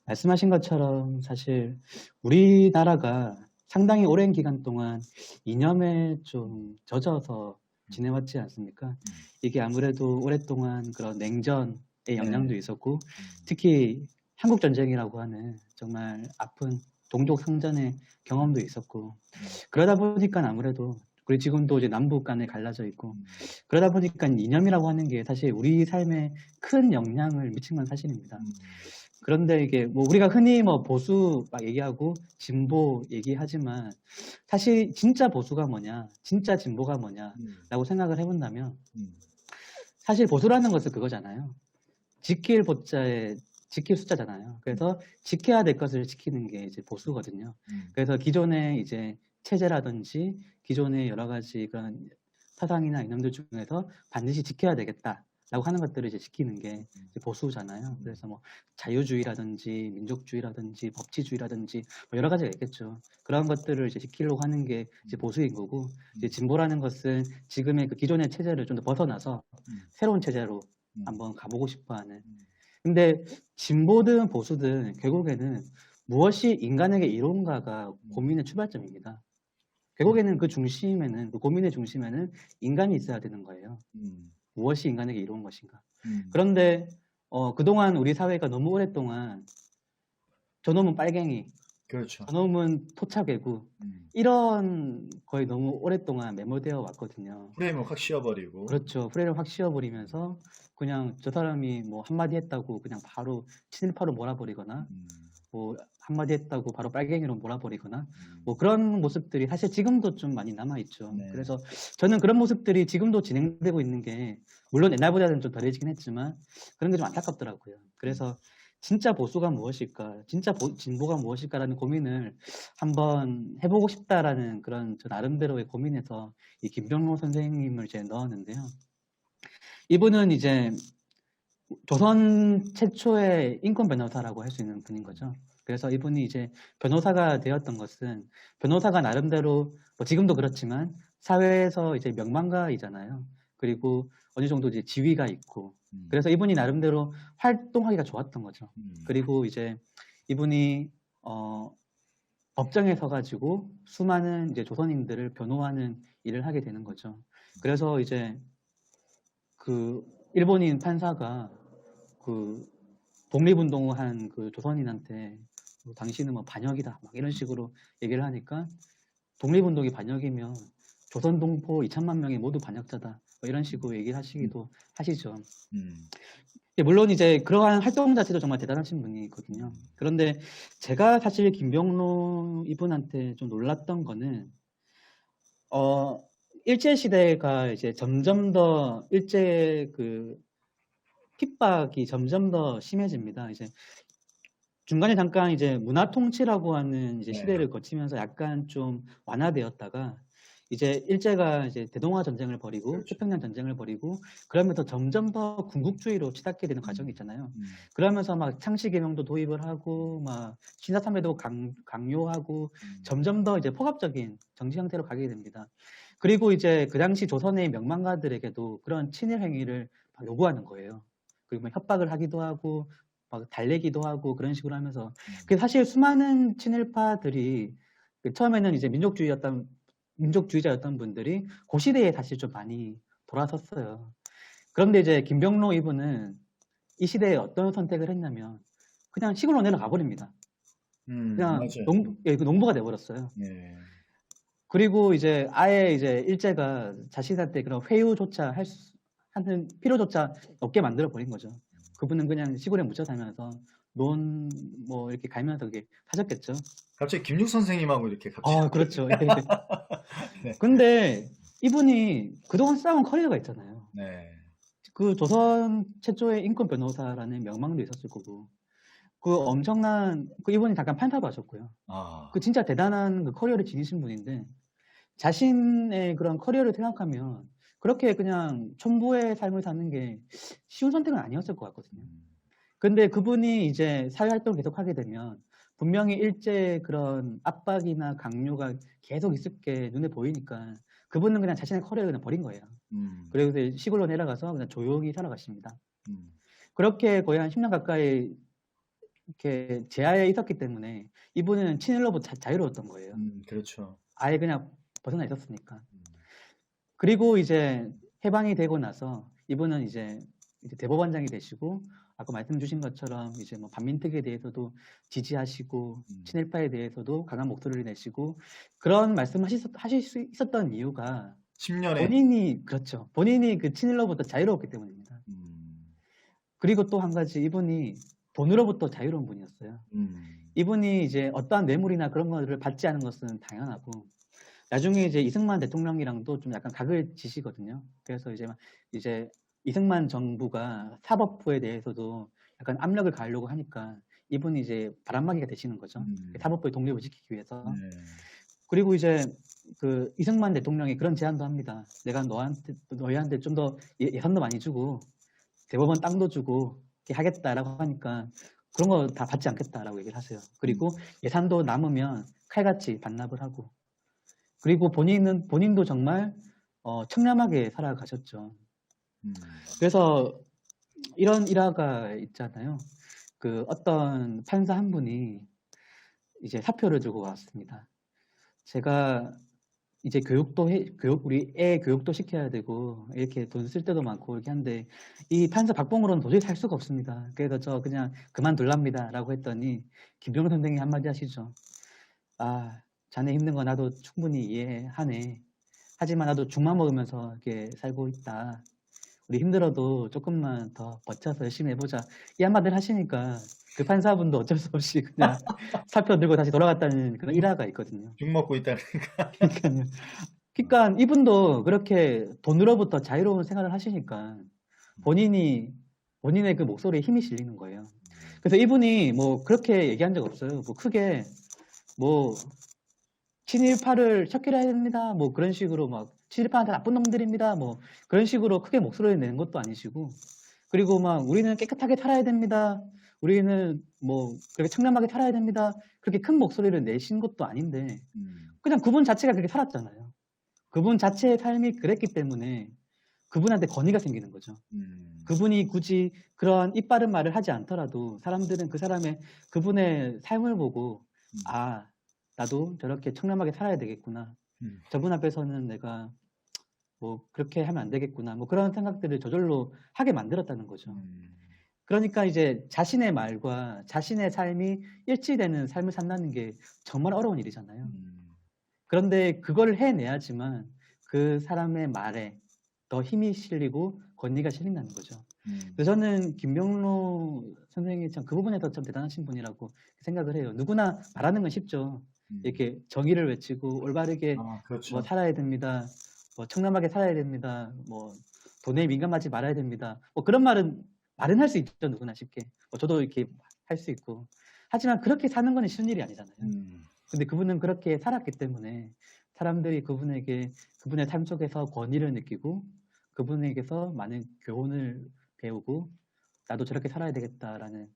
말씀하신 것처럼 사실 우리나라가 상당히 오랜 기간 동안 이념에 좀 젖어서 지내왔지 않습니까? 이게 아무래도 오랫동안 그런 냉전의 영향도 있었고 특히 한국전쟁이라고 하는 정말 아픈 동족 상전의 경험도 있었고 그러다 보니까 아무래도 그리고 지금도 이제 남북 간에 갈라져 있고 그러다 보니까 이념이라고 하는 게 사실 우리 삶에 큰 영향을 미친 건 사실입니다. 그런데 이게 뭐 우리가 흔히 뭐 보수 막 얘기하고 진보 얘기하지만 사실 진짜 보수가 뭐냐, 진짜 진보가 뭐냐라고 생각을 해본다면 사실 보수라는 것은 그거잖아요. 지킬 보자에 지킬 숫자잖아요. 그래서 지켜야 될 것을 지키는 게 이제 보수거든요. 그래서 기존의 이제 체제라든지 기존의 여러 가지 그런 사상이나 이념들 중에서 반드시 지켜야 되겠다라고 하는 것들을 이제 지키는 게 이제 보수잖아요. 그래서 뭐 자유주의라든지 민족주의라든지 법치주의라든지 뭐 여러 가지가 있겠죠. 그런 것들을 이제 지키려고 하는 게 이제 보수인 거고, 이제 진보라는 것은 지금의 그 기존의 체제를 좀 더 벗어나서 새로운 체제로 한번 가보고 싶어하는. 근데 진보든 보수든 결국에는 무엇이 인간에게 이로운가가 고민의 출발점입니다. 결국에는 그 중심에는, 그 고민의 중심에는 인간이 있어야 되는 거예요. 무엇이 인간에게 이로운 것인가. 그런데 그동안 우리 사회가 너무 오랫동안 저놈은 빨갱이, 그렇죠. 저놈은 토착애구, 이런 거에 너무 오랫동안 매몰되어 왔거든요. 프레임을 확 씌워버리고. 그렇죠. 프레임을 확 씌워버리면서 그냥 저 사람이 뭐 한마디 했다고 그냥 바로 친일파로 몰아버리거나 뭐 한마디 했다고 바로 빨갱이로 몰아버리거나 뭐 그런 모습들이 사실 지금도 좀 많이 남아있죠. 네. 그래서 저는 그런 모습들이 지금도 진행되고 있는 게 물론 옛날보다는 좀 덜해지긴 했지만 그런 게 좀 안타깝더라고요. 그래서 진짜 보수가 무엇일까, 진짜 진보가 무엇일까라는 고민을 한번 해보고 싶다라는 그런 저 나름대로의 고민에서 이 김병로 선생님을 이제 넣었는데요. 이분은 이제 조선 최초의 인권 변호사라고 할 수 있는 분인 거죠. 그래서 이분이 이제 변호사가 되었던 것은 변호사가 나름대로 뭐 지금도 그렇지만 사회에서 이제 명망가이잖아요. 그리고 어느 정도 이제 지위가 있고 그래서 이분이 나름대로 활동하기가 좋았던 거죠. 그리고 이제 이분이 법정에 서가지고 수많은 이제 조선인들을 변호하는 일을 하게 되는 거죠. 그래서 이제 그 일본인 판사가 그 독립운동한 그 조선인한테 당신은 뭐 반역이다 막 이런 식으로 얘기를 하니까 독립운동이 반역이면 조선 동포 2천만 명이 모두 반역자다 뭐 이런 식으로 얘기를 하시기도 하시죠. 물론 이제 그러한 활동 자체도 정말 대단하신 분이거든요. 그런데 제가 사실 김병로 이분한테 좀 놀랐던 거는 일제 시대가 이제 점점 더 일제 그 핍박이 점점 더 심해집니다. 이제 중간에 잠깐 이제 문화 통치라고 하는 이제 시대를 거치면서 약간 좀 완화되었다가 이제 일제가 이제 대동아 전쟁을 벌이고 그렇죠. 태평양 전쟁을 벌이고 그러면서 점점 더 군국주의로 치닫게 되는 과정이 있잖아요. 그러면서 막 창씨 개명도 도입을 하고 막 신사참배도 강요하고 점점 더 이제 폭압적인 정치 형태로 가게 됩니다. 그리고 이제 그 당시 조선의 명망가들에게도 그런 친일 행위를 막 요구하는 거예요. 그리고 막 협박을 하기도 하고 막 달래기도 하고 그런 식으로 하면서 그 사실 수많은 친일파들이 처음에는 이제 민족주의자였던 분들이 그 시대에 사실 좀 많이 돌아섰어요. 그런데 이제 김병로 이분은 이 시대에 어떤 선택을 했냐면 그냥 시골로 내려가 버립니다. 그냥 농부가 돼버렸어요. 네. 그리고 이제 아예 이제 일제가 자신한테 그런 회유조차 하는 필요조차 없게 만들어 버린 거죠. 그분은 그냥 시골에 묻혀 살면서 논 뭐 이렇게 갈면서 그게 사셨겠죠. 갑자기 김육 선생님하고 이렇게 갑자기. 그렇죠. 네. 근데 이분이 그동안 쌓은 커리어가 있잖아요. 네. 그 조선 최초의 인권 변호사라는 명망도 있었을 거고, 그 엄청난 이분이 잠깐 판사도 하셨고요. 그 진짜 대단한 그 커리어를 지니신 분인데 자신의 그런 커리어를 생각하면 그렇게 그냥 촌부의 삶을 사는 게 쉬운 선택은 아니었을 것 같거든요. 근데 그분이 이제 사회활동을 계속 하게 되면 분명히 일제 그런 압박이나 강요가 계속 있을 게 눈에 보이니까 그분은 그냥 자신의 커리어를 그냥 버린 거예요. 그리고 시골로 내려가서 그냥 조용히 살아가십니다. 그렇게 거의 한 10년 가까이 이렇게 제하에 있었기 때문에 이분은 친일로부터 자유로웠던 거예요. 그렇죠. 아예 그냥 벗어나 있었으니까. 그리고 이제 해방이 되고 나서 이분은 이제 대법원장이 되시고 아까 말씀 주신 것처럼 이제 뭐 반민특위에 대해서도 지지하시고 친일파에 대해서도 강한 목소리를 내시고 그런 말씀을 하실 수 있었던 이유가 10년에 본인이 그 친일로부터 자유로웠기 때문입니다. 그리고 또 한 가지 이분이 돈으로부터 자유로운 분이었어요. 이분이 이제 어떠한 뇌물이나 그런 것들을 받지 않은 것은 당연하고, 나중에 이제 이승만 대통령이랑도 좀 약간 각을 지시거든요. 그래서 이제 이승만 정부가 사법부에 대해서도 약간 압력을 가하려고 하니까 이분이 이제 바람막이가 되시는 거죠. 사법부의 독립을 지키기 위해서. 네. 그리고 이제 그 이승만 대통령이 그런 제안도 합니다. 내가 너희한테 좀 더 예산도 많이 주고 대법원 땅도 주고 이렇게 하겠다라고 하니까 그런 거 다 받지 않겠다라고 얘기를 하세요. 그리고 예산도 남으면 칼같이 반납을 하고, 그리고 본인도 정말 청렴하게 살아가셨죠. 그래서 이런 일화가 있잖아요. 그 어떤 판사 한 분이 이제 사표를 들고 왔습니다. 제가 이제 우리 애 교육도 시켜야 되고 이렇게 돈 쓸 때도 많고 이렇게 한데 이 판사 박봉으로는 도저히 살 수가 없습니다. 그래서 저 그냥 그만둘랍니다라고 했더니 김병호 선생님이 한마디 하시죠. 아, 자네 힘든 거 나도 충분히 이해하네. 하지만 나도 죽만 먹으면서 이렇게 살고 있다. 우리 힘들어도 조금만 더 버텨서 열심히 해보자. 이 한마디를 하시니까 그 판사분도 어쩔 수 없이 그냥 사표 들고 다시 돌아갔다는 그런 일화가 있거든요. 죽 먹고 있다는. 그러니까요. 그러니까 이분도 그렇게 돈으로부터 자유로운 생활을 하시니까 본인의 그 목소리에 힘이 실리는 거예요. 그래서 이분이 뭐 그렇게 얘기한 적 없어요. 뭐 크게 뭐 친일파를 척결해야 됩니다. 뭐 그런 식으로 막 친일파한테 나쁜 놈들입니다. 뭐 그런 식으로 크게 목소리를 내는 것도 아니시고, 그리고 막 우리는 깨끗하게 살아야 됩니다. 우리는 뭐 그렇게 청렴하게 살아야 됩니다. 그렇게 큰 목소리를 내신 것도 아닌데 그냥 그분 자체가 그렇게 살았잖아요. 그분 자체의 삶이 그랬기 때문에 그분한테 권위가 생기는 거죠. 그분이 굳이 그런 입 바른 말을 하지 않더라도 사람들은 그분의 삶을 보고 아, 나도 저렇게 청렴하게 살아야 되겠구나. 저분 앞에서는 내가 뭐 그렇게 하면 안 되겠구나. 뭐 그런 생각들을 저절로 하게 만들었다는 거죠. 그러니까 이제 자신의 말과 자신의 삶이 일치되는 삶을 산다는 게 정말 어려운 일이잖아요. 그런데 그걸 해내야지만 그 사람의 말에 더 힘이 실리고 권위가 실린다는 거죠. 그래서 저는 김병로 선생님이 참 그 부분에서 참 대단하신 분이라고 생각을 해요. 누구나 말하는 건 쉽죠. 이렇게 정의를 외치고 올바르게 그렇죠. 뭐 살아야 됩니다. 뭐 청렴하게 살아야 됩니다. 뭐 돈에 민감하지 말아야 됩니다. 뭐 그런 말은 할 수 있죠. 누구나 쉽게. 저도 이렇게 할 수 있고. 하지만 그렇게 사는 건 쉬운 일이 아니잖아요. 근데 그분은 그렇게 살았기 때문에 사람들이 그분의 삶 속에서 권위를 느끼고 그분에게서 많은 교훈을 배우고 나도 저렇게 살아야 되겠다라는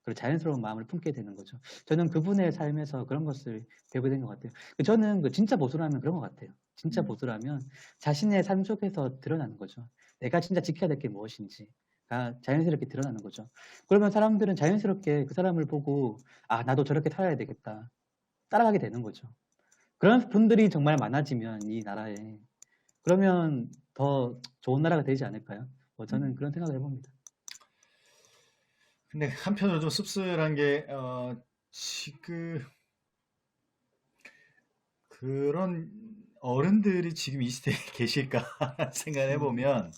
그런 자연스러운 마음을 품게 되는 거죠. 저는 그분의 삶에서 그런 것을 배우게 된 것 같아요. 저는 진짜 보수라면 그런 것 같아요. 진짜 보수라면 자신의 삶 속에서 드러나는 거죠. 내가 진짜 지켜야 될 게 무엇인지가 자연스럽게 드러나는 거죠. 그러면 사람들은 자연스럽게 그 사람을 보고 아, 나도 저렇게 살아야 되겠다. 따라가게 되는 거죠. 그런 분들이 정말 많아지면 이 나라에 그러면 더 좋은 나라가 되지 않을까요? 저는 그런 생각을 해봅니다. 근데 한편으로 좀 씁쓸한 게 지금 그런 어른들이 지금 이 시대에 계실까 생각을 해보면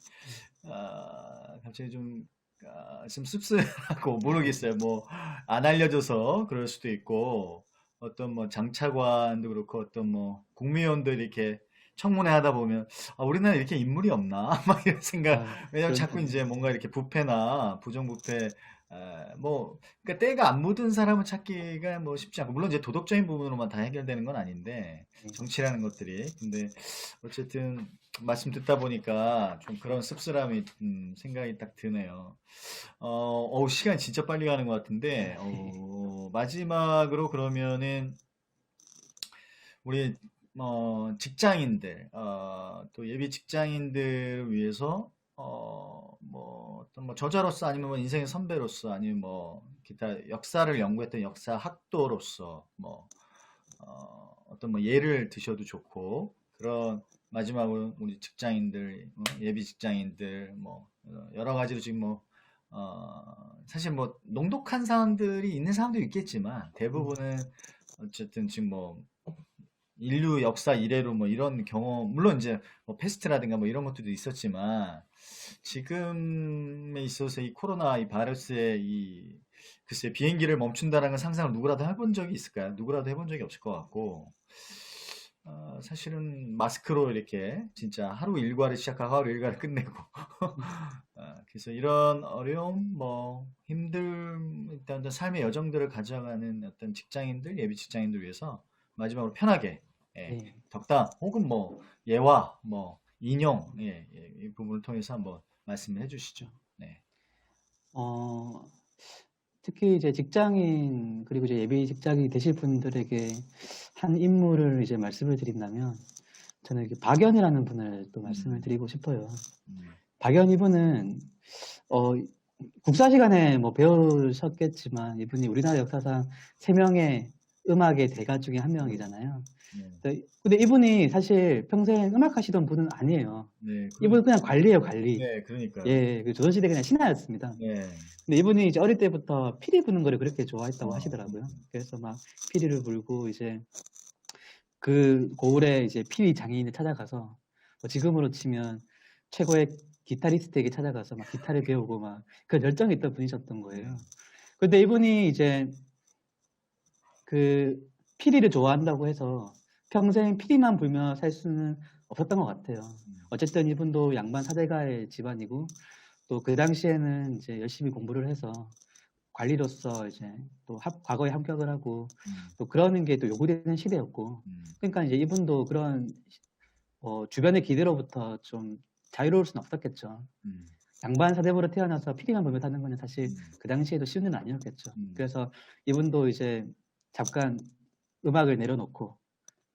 갑자기 좀 씁쓸하고 모르겠어요. 뭐 안 알려져서 그럴 수도 있고 어떤 뭐 장차관도 그렇고 어떤 뭐 국무위원들이 이렇게 청문회 하다 보면 우리나라에 이렇게 인물이 없나 막 이런 생각. 왜냐면 자꾸 이제 뭔가 이렇게 부패나 부정부패 뭐 그러니까 때가 안 묻은 사람을 찾기가 뭐 쉽지 않고 물론 이제 도덕적인 부분으로만 다 해결되는 건 아닌데 정치라는 것들이 근데 어쨌든 말씀 듣다 보니까 좀 그런 씁쓸함이 생각이 딱 드네요. 시간이 진짜 빨리 가는 것 같은데 마지막으로 그러면은 우리 직장인들 또 예비 직장인들 위해서 뭐 어떤 뭐 저자로서 아니면 뭐 인생의 선배로서 아니면 뭐 기타 역사를 연구했던 역사 학도로서 뭐 어떤 뭐 예를 드셔도 좋고 그런 마지막으로 우리 직장인들 예비 직장인들 뭐 여러 가지로 지금 뭐 사실 뭐 농독한 사람들이 있는 사람도 있겠지만 대부분은 어쨌든 지금 뭐 인류 역사 이래로 뭐 이런 경험, 물론 이제 뭐 패스트라든가 뭐 이런 것들도 있었지만, 지금에 있어서 이 코로나 이 바이러스의 이, 글쎄, 비행기를 멈춘다는 건 상상을 누구라도 해본 적이 있을까요? 누구라도 해본 적이 없을 것 같고, 사실은 마스크로 이렇게 진짜 하루 일과를 시작하고 하루 일과를 끝내고, 그래서 이런 어려움, 뭐 힘듦, 일단 어떤 삶의 여정들을 가져가는 어떤 직장인들, 예비 직장인들 위해서 마지막으로 편하게, 예, 네. 덕담 혹은 뭐 예화, 뭐 인용, 예, 예, 이 부분을 통해서 한번 말씀을 해주시죠. 네. 어, 특히 이제 직장인 그리고 이제 예비 직장인이 되실 분들에게 한 인물을 이제 말씀을 드린다면 저는 이렇게 박연이라는 분을 또 말씀을 드리고 싶어요. 박연 이분은 국사 시간에 뭐 배우셨겠지만 이분이 우리나라 역사상 3명의 음악의 대가 중에 한 명이잖아요. 근데 이분이 사실 평생 음악 하시던 분은 아니에요. 네, 이분은 그냥 관리예요, 관리. 네, 그러니까요. 예, 그 조선시대 그냥 신하였습니다. 네. 근데 이분이 이제 어릴 때부터 피리 부는 거를 그렇게 좋아했다고 하시더라고요. 그래서 막 피리를 불고 이제 그 고을에 이제 피리 장인을 찾아가서 뭐 지금으로 치면 최고의 기타리스트에게 찾아가서 막 기타를 배우고 막 그 열정이 있던 분이셨던 거예요. 근데 이분이 이제 그 피리를 좋아한다고 해서 평생 피리만 불며 살 수는 없었던 것 같아요. 어쨌든 이분도 양반 사대가의 집안이고 또 그 당시에는 이제 열심히 공부를 해서 관리로서 이제 또 과거에 합격을 하고 또 그러는 게 또 요구되는 시대였고 그러니까 이제 이분도 그런 주변의 기대로부터 좀 자유로울 수는 없었겠죠. 양반 사대부로 태어나서 피리만 불며 사는 거는 사실 그 당시에도 쉬운 일은 아니었겠죠. 그래서 이분도 이제 잠깐 음악을 내려놓고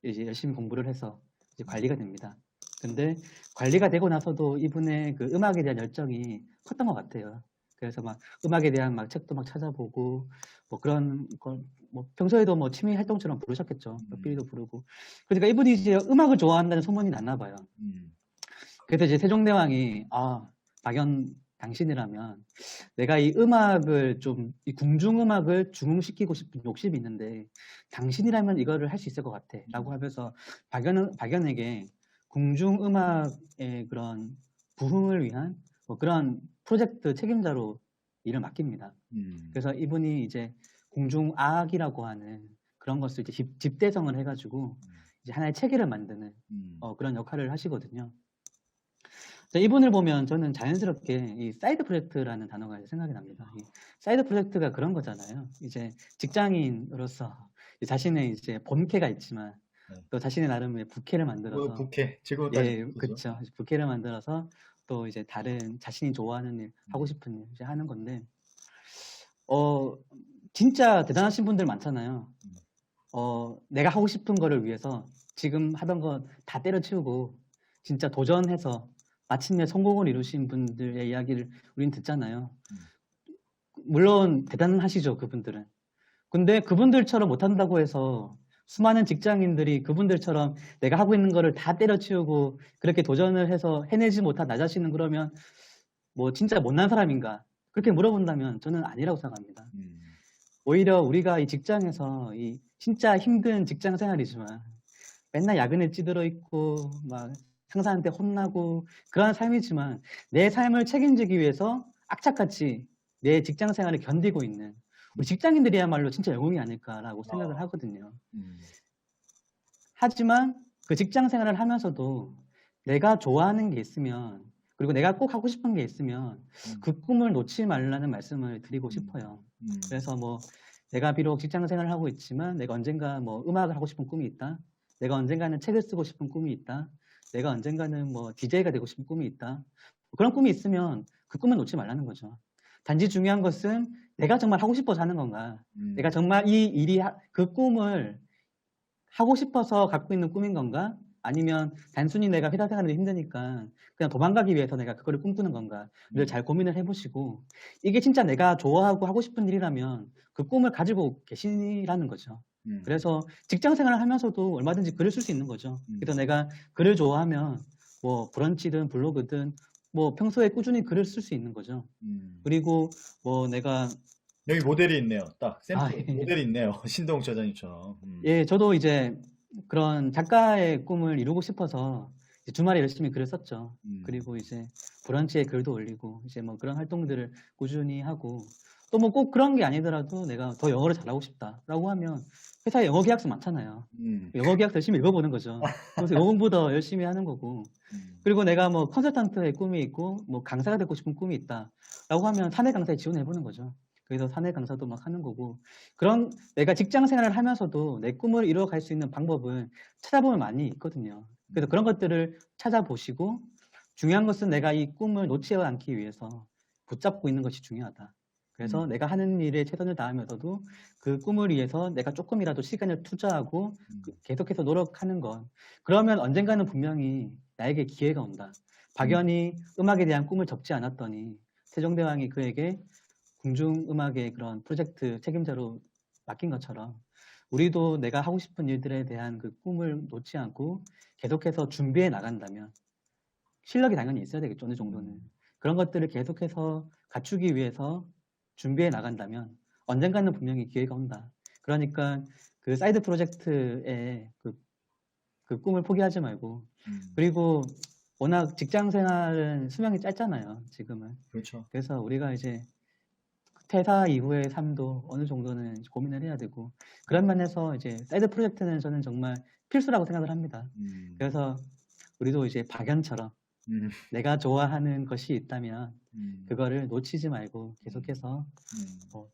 이제 열심히 공부를 해서 이제 관리가 됩니다. 근데 관리가 되고 나서도 이분의 그 음악에 대한 열정이 컸던 것 같아요. 그래서 막 음악에 대한 막 책도 막 찾아보고 뭐 그런 걸 뭐 평소에도 뭐 취미 활동처럼 부르셨겠죠. 삐리도 부르고. 그러니까 이분이 이제 음악을 좋아한다는 소문이 났나 봐요. 그래서 이제 세종대왕이 박연 당신이라면 내가 이 음악을 좀 이 궁중음악을 중흥시키고 싶은 욕심이 있는데 당신이라면 이거를 할 수 있을 것 같아 라고 하면서 박연에게 궁중음악의 그런 부흥을 위한 뭐 그런 프로젝트 책임자로 일을 맡깁니다. 그래서 이분이 이제 궁중악이라고 하는 그런 것을 이제 집대성을 해가지고 이제 하나의 체계를 만드는 그런 역할을 하시거든요. 이분을 보면 저는 자연스럽게 이 사이드 프로젝트라는 단어가 생각이 납니다. 이 사이드 프로젝트가 그런 거잖아요. 이제 직장인으로서 자신의 이제 본캐가 있지만 또 자신의 나름의 부캐를 만들어서 부캐, 지금 예, 그렇죠. 부캐를 만들어서 또 이제 다른 자신이 좋아하는 일, 하고 싶은 일 이제 하는 건데 진짜 대단하신 분들 많잖아요. 내가 하고 싶은 거를 위해서 지금 하던 거 다 때려치우고 진짜 도전해서 마침내 성공을 이루신 분들의 이야기를 우린 듣잖아요. 물론 대단하시죠, 그분들은. 근데 그분들처럼 못한다고 해서 수많은 직장인들이 그분들처럼 내가 하고 있는 거를 다 때려치우고 그렇게 도전을 해서 해내지 못한 나 자신은 그러면 뭐 진짜 못난 사람인가? 그렇게 물어본다면 저는 아니라고 생각합니다. 오히려 우리가 이 직장에서 이 진짜 힘든 직장 생활이지만 맨날 야근에 찌들어 있고 막 상사한테 혼나고 그런 삶이지만 내 삶을 책임지기 위해서 악착같이 내 직장 생활을 견디고 있는 우리 직장인들이야말로 진짜 영웅이 아닐까라고 생각을 하거든요. 하지만 그 직장 생활을 하면서도 내가 좋아하는 게 있으면 그리고 내가 꼭 하고 싶은 게 있으면 그 꿈을 놓지 말라는 말씀을 드리고 싶어요. 그래서 뭐 내가 비록 직장 생활을 하고 있지만 내가 언젠가 뭐 음악을 하고 싶은 꿈이 있다. 내가 언젠가는 책을 쓰고 싶은 꿈이 있다. 내가 언젠가는 뭐 DJ가 되고 싶은 꿈이 있다. 그런 꿈이 있으면 그 꿈을 놓지 말라는 거죠. 단지 중요한 것은 내가 정말 하고 싶어서 하는 건가. 내가 정말 이 일이 그 꿈을 하고 싶어서 갖고 있는 꿈인 건가? 아니면 단순히 내가 회사 생활이 힘드니까 그냥 도망가기 위해서 내가 그거를 꿈꾸는 건가를 잘 고민을 해보시고 이게 진짜 내가 좋아하고 하고 싶은 일이라면 그 꿈을 가지고 계시라는 거죠. 그래서 직장 생활을 하면서도 얼마든지 글을 쓸 수 있는 거죠. 그래서 내가 글을 좋아하면 뭐 브런치든 블로그든 뭐 평소에 꾸준히 글을 쓸 수 있는 거죠. 그리고 뭐 내가 여기 모델이 있네요. 딱 샘플 예. 모델이 있네요. 신동욱 저자님처럼. 예, 저도 이제 그런 작가의 꿈을 이루고 싶어서 이제 주말에 열심히 글을 썼죠. 음. 그리고 이제 브런치에 글도 올리고 이제 뭐 그런 활동들을 꾸준히 하고 또 뭐 꼭 그런 게 아니더라도 내가 더 영어를 잘하고 싶다라고 하면 회사에 영어 계약서 많잖아요. 영어 계약서 열심히 읽어보는 거죠. 그래서 영어 공부 더 열심히 하는 거고. 그리고 내가 뭐 컨설턴트의 꿈이 있고 뭐 강사가 되고 싶은 꿈이 있다라고 하면 사내 강사에 지원해보는 거죠. 그래서 사내 강사도 막 하는 거고 그런 내가 직장 생활을 하면서도 내 꿈을 이루어갈 수 있는 방법은 찾아보면 많이 있거든요. 그래서 그런 것들을 찾아보시고 중요한 것은 내가 이 꿈을 놓지 않기 위해서 붙잡고 있는 것이 중요하다. 그래서 내가 하는 일에 최선을 다하면서도 그 꿈을 위해서 내가 조금이라도 시간을 투자하고 계속해서 노력하는 것. 그러면 언젠가는 분명히 나에게 기회가 온다. 박연이 음악에 대한 꿈을 접지 않았더니 세종대왕이 그에게 궁중음악의 그런 프로젝트 책임자로 맡긴 것처럼 우리도 내가 하고 싶은 일들에 대한 그 꿈을 놓지 않고 계속해서 준비해 나간다면 실력이 당연히 있어야 되겠죠. 어느 정도는. 그런 것들을 계속해서 갖추기 위해서 준비해 나간다면 언젠가는 분명히 기회가 온다. 그러니까 그 사이드 프로젝트의 그 꿈을 포기하지 말고 그리고 워낙 직장 생활은 수명이 짧잖아요. 지금은. 그렇죠. 그래서 우리가 이제 퇴사 이후의 삶도 어느 정도는 고민을 해야 되고 그런 면에서 이제 사이드 프로젝트는 저는 정말 필수라고 생각을 합니다. 그래서 우리도 이제 박연처럼 내가 좋아하는 것이 있다면 그거를 놓치지 말고 계속해서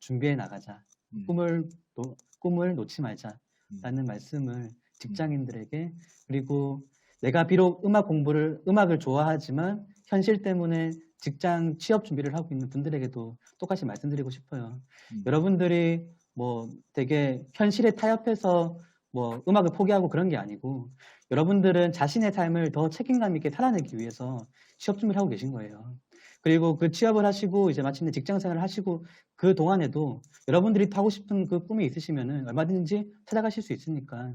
준비해 나가자. 꿈을 놓지 말자라는 말씀을 직장인들에게 그리고 내가 비록 음악을 좋아하지만 현실 때문에 직장 취업 준비를 하고 있는 분들에게도 똑같이 말씀드리고 싶어요. 여러분들이 뭐 되게 현실에 타협해서 뭐 음악을 포기하고 그런 게 아니고 여러분들은 자신의 삶을 더 책임감 있게 살아내기 위해서 취업 준비를 하고 계신 거예요. 그리고 그 취업을 하시고 이제 마침내 직장 생활을 하시고 그 동안에도 여러분들이 하고 싶은 그 꿈이 있으시면은 얼마든지 찾아가실 수 있으니까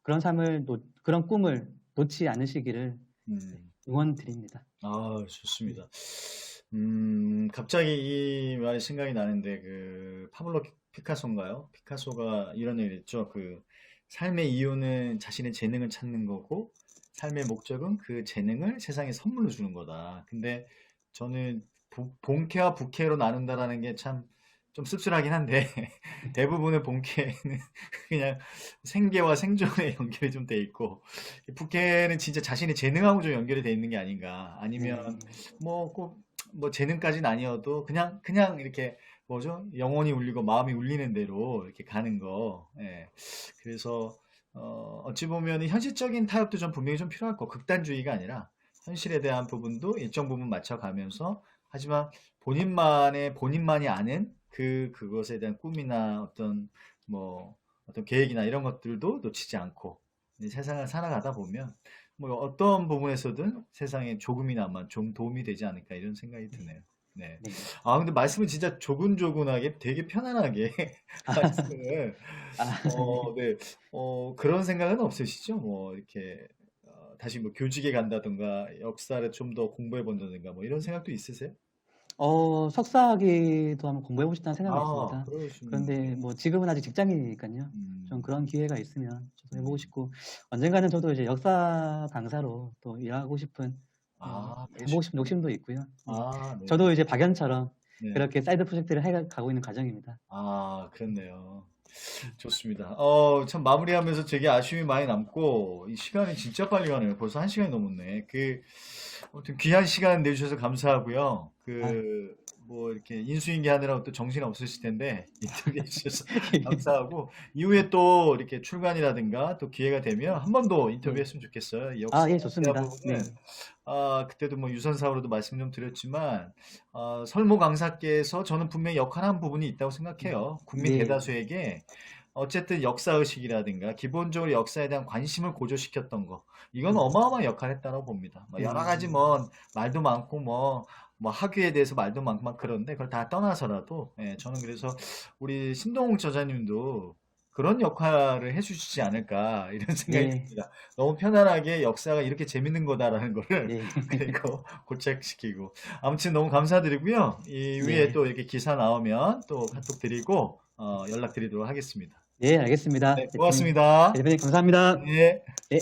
그런 그런 꿈을 놓지 않으시기를 응원드립니다. 아, 좋습니다. 갑자기 이 말이 생각이 나는데, 파블로 피카소인가요? 피카소가 이런 얘기를 했죠. 삶의 이유는 자신의 재능을 찾는 거고, 삶의 목적은 그 재능을 세상에 선물로 주는 거다. 근데 저는 본캐와 부캐로 나눈다라는 게 참 좀 씁쓸하긴 한데, 대부분의 본캐는 그냥 생계와 생존에 연결이 좀 돼 있고, 부캐는 진짜 자신의 재능하고 좀 연결이 돼 있는 게 아닌가. 아니면 뭐 꼭 뭐 재능까지는 아니어도 그냥 이렇게 뭐죠? 영혼이 울리고 마음이 울리는 대로 이렇게 가는 거. 예. 그래서 어찌 보면 현실적인 타협도 좀 분명히 좀 필요할 거. 극단주의가 아니라 현실에 대한 부분도 일정 부분 맞춰가면서 하지만 본인만이 아는 그것에 대한 꿈이나 어떤 계획이나 이런 것들도 놓치지 않고 이제 세상을 살아가다 보면 뭐 어떤 부분에서든 세상에 조금이나마 좀 도움이 되지 않을까 이런 생각이 드네요. 네. 네. 아, 근데 말씀을 진짜 조근조근하게 되게 편안하게 말씀을, 네. 그런 생각은 없으시죠? 뭐, 이렇게, 다시 뭐 교직에 간다든가, 역사를 좀 더 공부해 본다든가, 뭐 이런 생각도 있으세요? 석사학위도 한번 공부해보고 싶다는 생각은 아, 있습니다. 그러시면, 그런데 뭐 지금은 아직 직장인이니까요. 좀 음, 그런 기회가 있으면 저도 해보고 음. 싶고 언젠가는 저도 이제 역사 강사로 또 일하고 싶은 해보고 싶은 그러시군요. 욕심도 있고요. 네. 저도 이제 박연처럼 네. 그렇게 사이드 프로젝트를 해가고 있는 과정입니다. 그렇네요. 좋습니다. 참 마무리하면서 되게 아쉬움이 많이 남고, 이 시간이 진짜 빨리 가네요. 벌써 1시간이 넘었네. 아무튼 귀한 시간 내주셔서 감사하고요. 아, 뭐, 이렇게 인수인계 하느라고 또 정신 없으실 텐데, 인터뷰해 주셔서 감사하고, 이후에 또 이렇게 출간이라든가 또 기회가 되면 한 번 더 예. 인터뷰했으면 좋겠어요. 이 역사에 예, 대한 좋습니다. 네. 부분은, 그때도 뭐 유선사으로도 말씀 좀 드렸지만, 설모 강사께서 저는 분명히 역할한 부분이 있다고 생각해요. 국민 네. 대다수에게 어쨌든 역사의식이라든가 기본적으로 역사에 대한 관심을 고조시켰던 거 이건 어마어마한 역할을 했다고 봅니다. 뭐 여러 가지 뭐 말도 많고 뭐 학위에 대해서 말도 많고 막 그런데 그걸 다 떠나서라도 저는 그래서 우리 신동욱 저자님도 그런 역할을 해주시지 않을까 이런 생각이 네. 듭니다. 너무 편안하게 역사가 이렇게 재밌는 거다라는 거를 네. 그리고 고착시키고 아무튼 너무 감사드리고요. 이 위에 네. 또 이렇게 기사 나오면 또 카톡 드리고 연락드리도록 하겠습니다. 예, 알겠습니다. 네, 고맙습니다. 대표님 감사합니다. 네. 예.